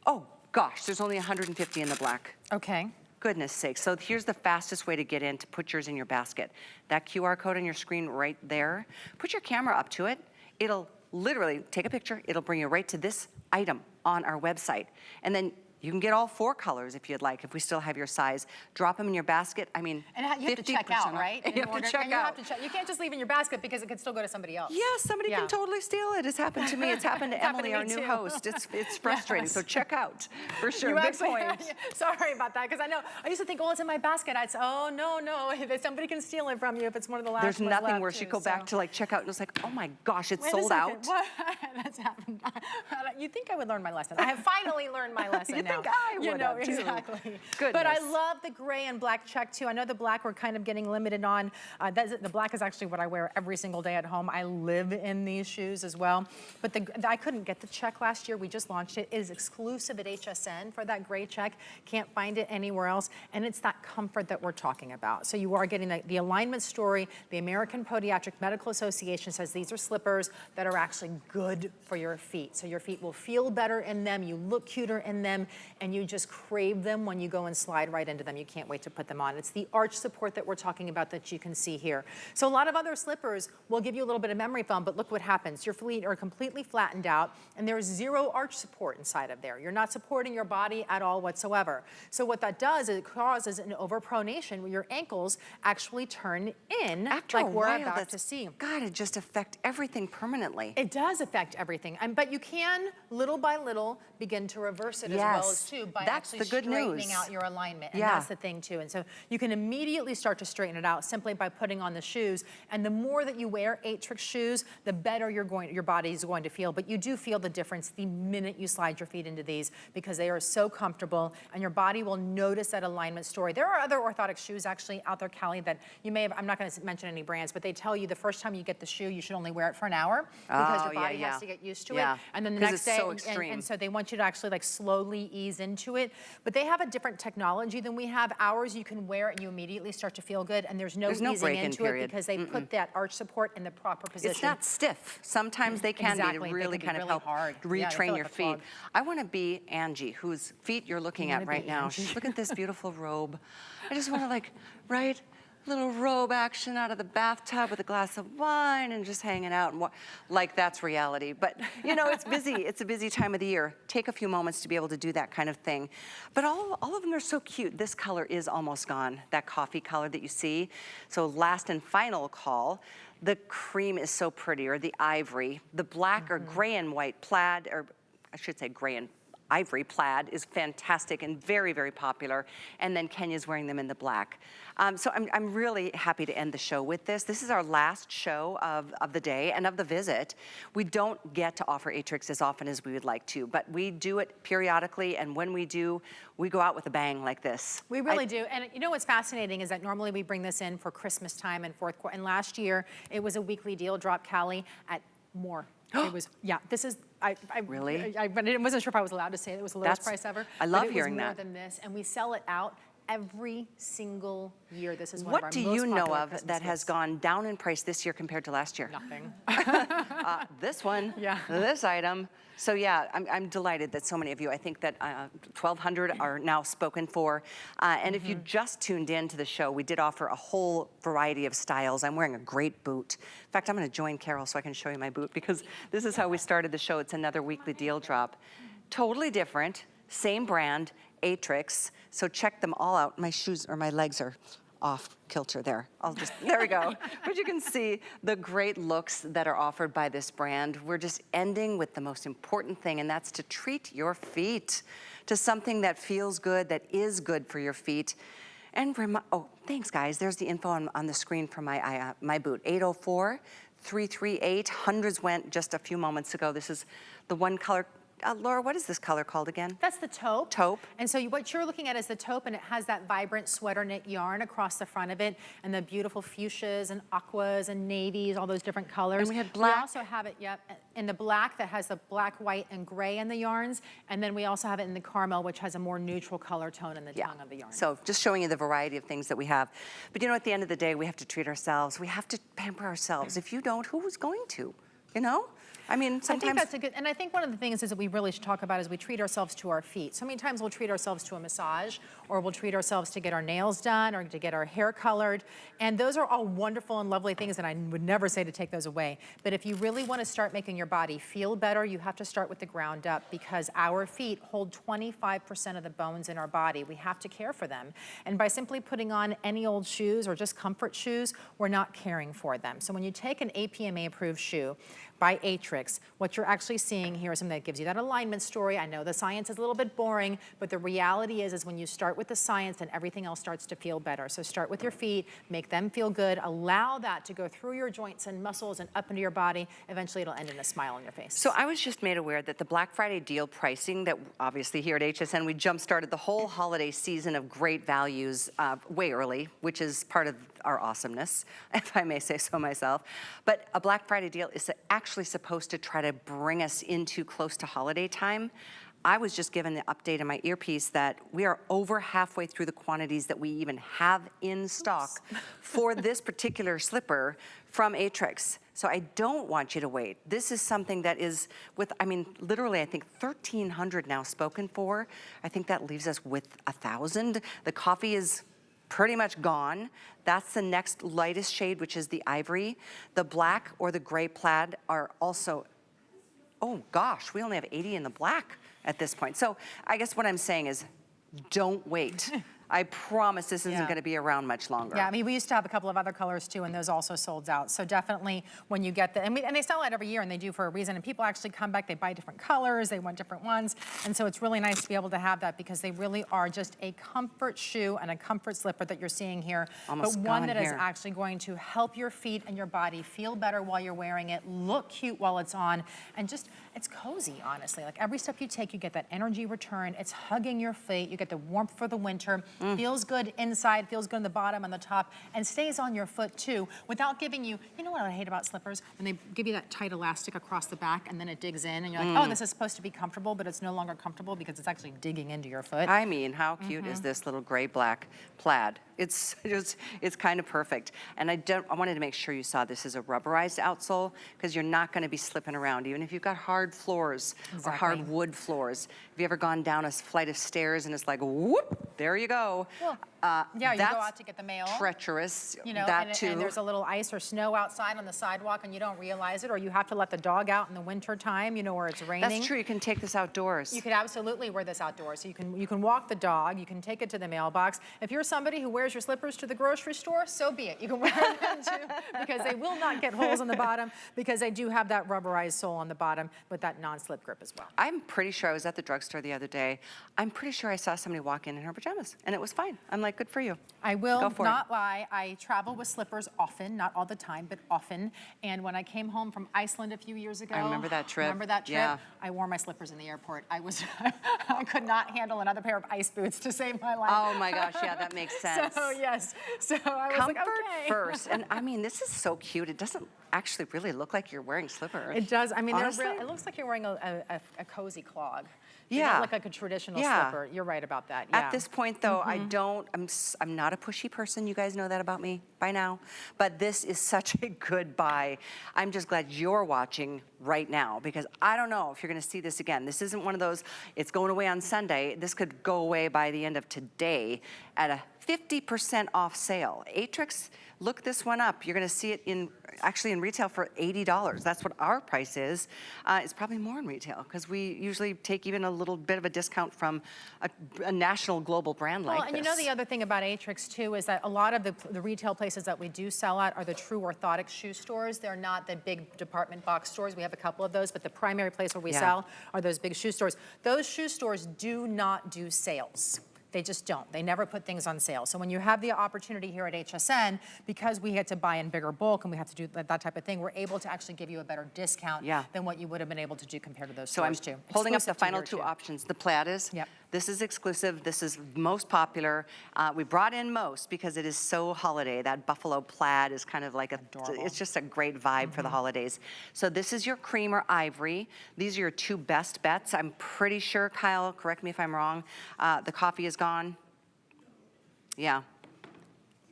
Oh gosh, there's only 150 in the black. Okay. Goodness sake. So here's the fastest way to get in to put yours in your basket. That QR code on your screen right there. Put your camera up to it. It'll literally take a picture. It'll bring you right to this item on our website. And then You can get all 4 colors if you'd like, if we still have your size. Drop them in your basket. I mean, and you have to check out, right? You have to check out. You can't just leave in your basket because it could still go to somebody else. Yeah, somebody can totally steal it. It's happened to me. It's happened to Emily, our new host. It's frustrating. So check out for sure. Good point. Sorry about that, because I used to think, oh, it's in my basket. I'd say, oh no, somebody can steal it from you if it's one of the last. There's ones nothing left worse. You go back to like check out and it's like, oh my gosh, it's Wait sold out. What? That's happened. You think I would learn my lesson? I have finally learned my lesson. You now. think I would have too. Exactly. Goodness. But I love the gray and black check too. I know the black we're kind of getting limited on. The black is actually what I wear every single day at home. I live in these shoes as well. But I couldn't get the check last year. We just launched it. It is exclusive at HSN for that gray check. Can't find it anywhere else. And it's that comfort that we're talking about. So you are getting the alignment story. The American Podiatric Medical Association says these are slippers that are actually good for your feet. So your feet will feel better in them. You look cuter in them. And you just crave them when you go and slide right into them. You can't wait to put them on. It's the arch support that we're talking about that you can see here. So a lot of other slippers will give you a little bit of memory foam, but look what happens. Your feet are completely flattened out and there's 0 arch support inside of there. You're not supporting your body at all whatsoever. So what that does is it causes an overpronation where your ankles actually turn in, After like a we're while, about that's to see. gotta just affect everything permanently. It does affect everything, but you can, little by little, begin to reverse it as well as too by that's actually the good straightening news. out your alignment. And that's the thing too. And so you can immediately start to straighten it out simply by putting on the shoes. And the more that you wear Aetrex shoes, the better your body is going to feel. But you do feel the difference the minute you slide your feet into these because they are so comfortable and your body will notice that alignment story. There are other orthotic shoes actually out there, Callie, that you may have, I'm not going to mention any brands, but they tell you the first time you get the shoe, you should only wear it for an hour because your body has to get used to it. And then the next day, and so they want you to actually like slowly ease into it. But they have a different technology than we have. Ours, you can wear it and you immediately start to feel good, and there's no easing into it because they put that arch support in the proper position. It's not stiff. Sometimes they can be to really kind of help retrain your feet. I want to be Angie, whose feet you're looking at right now. Look at this beautiful robe. I just want to like, right? Little robe action out of the bathtub with a glass of wine and just hanging out and like that's reality. But you know, it's busy. It's a busy time of the year. Take a few moments to be able to do that kind of thing. But all of them are so cute. This color is almost gone, that coffee color that you see. So last and final call. The cream is so pretty, or the ivory. The black or gray and white plaid, or I should say gray and ivory plaid is fantastic and very, very popular. And then Kenya's wearing them in the black. So I'm really happy to end the show with this. This is our last show of the day and of the visit. We don't get to offer Aetrex as often as we would like to, but we do it periodically. And when we do, we go out with a bang like this. We really do. And you know what's fascinating is that normally we bring this in for Christmas time and fourth quarter. And last year, it was a weekly deal drop, Callie, at more. It was, this is, really? I wasn't sure if I was allowed to say it. It was the lowest price ever. I love hearing that. It was more than this, and we sell it out every single year. This is one what of our do most you know popular of Christmas that has gifts. gone down in price this year compared to last year? Nothing. This one, this item. So yeah, I'm delighted that so many of you, I think that 1,200 are now spoken for. And if you just tuned in to the show, we did offer a whole variety of styles. I'm wearing a great boot. In fact, I'm gonna join Carol so I can show you my boot because this is how we started the show. It's another weekly deal drop. Totally different, same brand, Aetrex. So check them all out. My shoes or my legs are off kilter there. There we go. But you can see the great looks that are offered by this brand. We're just ending with the most important thing, and that's to treat your feet to something that feels good, that is good for your feet. And thanks guys. There's the info on the screen for my boot. 804-338. Hundreds went just a few moments ago. This is the one color. Laura, what is this color called again? That's the taupe. Taupe. And so what you're looking at is the taupe, and it has that vibrant sweater knit yarn across the front of it, and the beautiful fuchsias and aquas and navies, all those different colors. And we had black. We also have it, in the black that has the black, white, and gray in the yarns, and then we also have it in the caramel, which has a more neutral color tone in the tongue of the yarn. So just showing you the variety of things that we have. But you know, at the end of the day, we have to treat ourselves. We have to pamper ourselves. If you don't, who's going to, you know? I mean, sometimes. I think that's a good, and I think one of the things is that we really should talk about is we treat ourselves to our feet. So many times we'll treat ourselves to a massage, or we'll treat ourselves to get our nails done, or to get our hair colored. And those are all wonderful and lovely things, and I would never say to take those away. But if you really want to start making your body feel better, you have to start with the ground up, because our feet hold 25% of the bones in our body. We have to care for them. And by simply putting on any old shoes or just comfort shoes, we're not caring for them. So when you take an APMA approved shoe by Aetrex, what you're actually seeing here is something that gives you that alignment story. I know the science is a little bit boring, but the reality is when you start with the science, then everything else starts to feel better. So start with your feet, make them feel good, allow that to go through your joints and muscles and up into your body. Eventually it'll end in a smile on your face. So I was just made aware that the Black Friday deal pricing that obviously here at HSN, we jump-started the whole holiday season of great values way early, which is part of our awesomeness, if I may say so myself. But a Black Friday deal is actually supposed to try to bring us into close to holiday time. I was just given the update in my earpiece that we are over halfway through the quantities that we even have in stock for this particular slipper from Aetrex. So I don't want you to wait. This is something that is with, I mean, literally I think 1,300 now spoken for. I think that leaves us with 1,000. The coffee is pretty much gone. That's the next lightest shade, which is the ivory. The black or the gray plaid are also, oh gosh, we only have 80 in the black at this point. So I guess what I'm saying is, don't wait. I promise this isn't going to be around much longer. Yeah, I mean, we used to have a couple of other colors too, and those also sold out. So definitely when you get the, and they sell it every year, and they do for a reason, and people actually come back, they buy different colors, they want different ones, and so it's really nice to be able to have that, because they really are just a comfort shoe and a comfort slipper that you're seeing here, but one that is actually going to help your feet and your body feel better while you're wearing it, look cute while it's on, and just, it's cozy, honestly. Like every step you take, you get that energy return, it's hugging your feet, you get the warmth for the winter, feels good inside, feels good on the bottom and the top, and stays on your foot too, without giving you, you know what I hate about slippers? When they give you that tight elastic across the back and then it digs in and you're like, oh, this is supposed to be comfortable, but it's no longer comfortable because it's actually digging into your foot. I mean, how cute is this little gray-black plaid? It's kind of perfect. And I wanted to make sure you saw this is a rubberized outsole, because you're not going to be slipping around, even if you've got hard floors or hard wood floors. Have you ever gone down a flight of stairs and it's like, whoop, there you go. Well, yeah, you go out to get the mail. Treacherous, you know, that too. And there's a little ice or snow outside on the sidewalk and you don't realize it, or you have to let the dog out in the winter time, you know, where it's raining. That's true, you can take this outdoors. You could absolutely wear this outdoors. So you can walk the dog, you can take it to the mailbox. If you're somebody who wears your slippers to the grocery store, so be it. You can wear them too, because they will not get holes on the bottom, because they do have that rubberized sole on the bottom with that non-slip grip as well. I'm pretty sure, I was at the drugstore the other day, I'm pretty sure I saw somebody walk in her pajamas, and it was fine. I'm like, good for you. I will not lie, I travel with slippers often, not all the time, but often. And when I came home from Iceland a few years ago. I remember that trip. Remember that trip? Yeah. I wore my slippers in the airport. I could not handle another pair of ice boots to save my life. Oh my gosh, yeah, that makes sense. So yes, so I was Comfort like, okay. first, and I mean, this is so cute. It doesn't actually really look like you're wearing slippers. It does, I mean, honestly, it looks like you're wearing a cozy clog. Yeah. They don't look like a traditional slipper. You're right about that. Yeah. At this point, though, I'm not a pushy person. You guys know that about me by now. But this is such a good buy. I'm just glad you're watching right now, because I don't know if you're going to see this again. This isn't one of those, it's going away on Sunday. This could go away by the end of today at a 50% off sale. Aetrex, look this one up. You're going to see it actually in retail for $80. That's what our price is. It's probably more in retail, because we usually take even a little bit of a discount from a national global brand like this. Well, and you know the other thing about Aetrex too is that a lot of the retail places that we do sell at are the true orthotic shoe stores. They're not the big department box stores. We have a couple of those, but the primary place where we sell are those big shoe stores. Those shoe stores do not do sales. They just don't. They never put things on sale. So when you have the opportunity here at HSN, because we had to buy in bigger bulk and we have to do that type of thing, we're able to actually give you a better discount than what you would have been able to do compared to those stores too. So I'm holding up the final two options. The plaid is. Yep. This is exclusive. This is most popular. We brought in most because it is so holiday. That buffalo plaid is kind of like it's just a great vibe for the holidays. So this is your cream or ivory. These are your two best bets. I'm pretty sure, Kyle, correct me if I'm wrong, the coffee is gone. Yeah.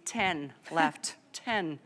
10 left. 10.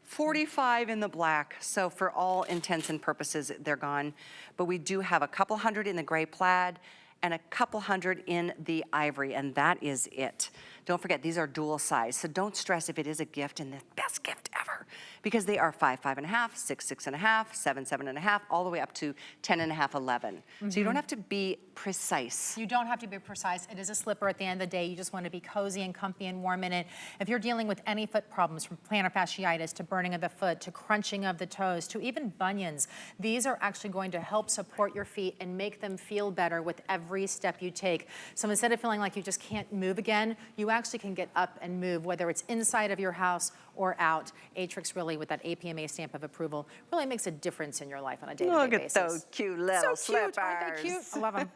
45 in the black. So for all intents and purposes, they're gone. But we do have a couple hundred in the gray plaid and a couple hundred in the ivory, and that is it. Don't forget, these are dual size, so don't stress if it is a gift, and the best gift ever, because they are 5, 5.5, 6, 6.5, 7, 7.5, all the way up to 10.5, 11. So you don't have to be precise. You don't have to be precise. It is a slipper at the end of the day. You just want to be cozy and comfy and warm in it. If you're dealing with any foot problems, from plantar fasciitis to burning of the foot to crunching of the toes to even bunions, these are actually going to help support your feet and make them feel better with every step you take. So instead of feeling like you just can't move again, you actually can get up and move, whether it's inside of your house or out. Aetrex really, with that APMA stamp of approval, really makes a difference in your life on a day-to-day basis. Look at those cute little slippers. Aren't they cute? I love them.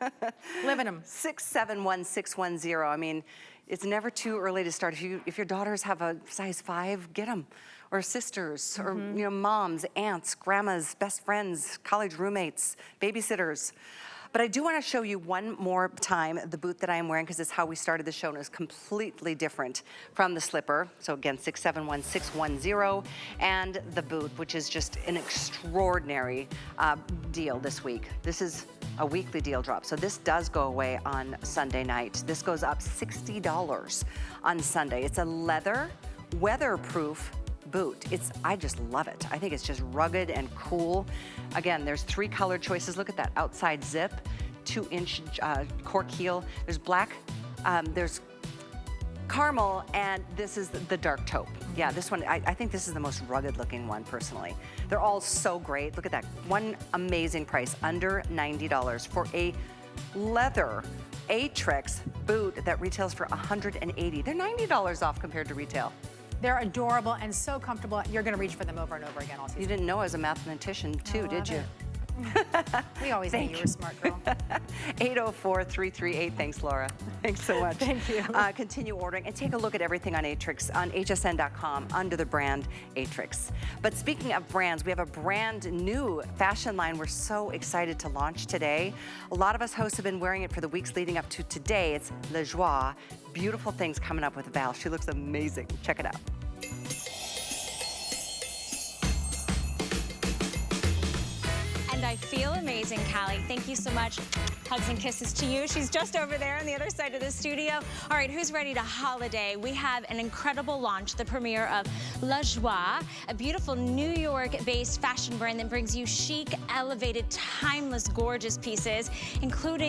Live in them. 671-610. I mean, it's never too early to start. If your daughters have a size 5, get them. Or sisters, or moms, aunts, grandmas, best friends, college roommates, babysitters. But I do want to show you one more time the boot that I am wearing, because it's how we started the show, and it's completely different from the slipper. So again, 671-610, and the boot, which is just an extraordinary deal this week. This is a weekly deal drop. So this does go away on Sunday night. This goes up $60 on Sunday. It's a leather, weatherproof boot. I just love it. I think it's just rugged and cool. Again, there's 3 color choices. Look at that outside zip, 2-inch cork heel. There's black, there's caramel, and this is the dark taupe. Yeah, this one, I think this is the most rugged looking one personally. They're all so great. Look at that, one amazing price, under $90 for a leather Aetrex boot that retails for $180. They're $90 off compared to retail. They're adorable and so comfortable. You're going to reach for them over and over again all season. You didn't know I was a mathematician too, did you? We always knew you were a smart girl. 804-338. Thanks, Laura. Thanks so much. Thank you. Continue ordering and take a look at everything on Aetrex on hsn.com under the brand Aetrex. But speaking of brands, we have a brand new fashion line we're so excited to launch today. A lot of us hosts have been wearing it for the weeks leading up to today. It's La Joie. Beautiful things coming up with Val. She looks amazing. Check it out. And I feel amazing, Callie. Thank you so much. Hugs and kisses to you. She's just over there on the other side of the studio. All right, who's ready to holiday? We have an incredible launch, the premiere of La Joie, a beautiful New York-based fashion brand that brings you chic, elevated, timeless, gorgeous pieces, including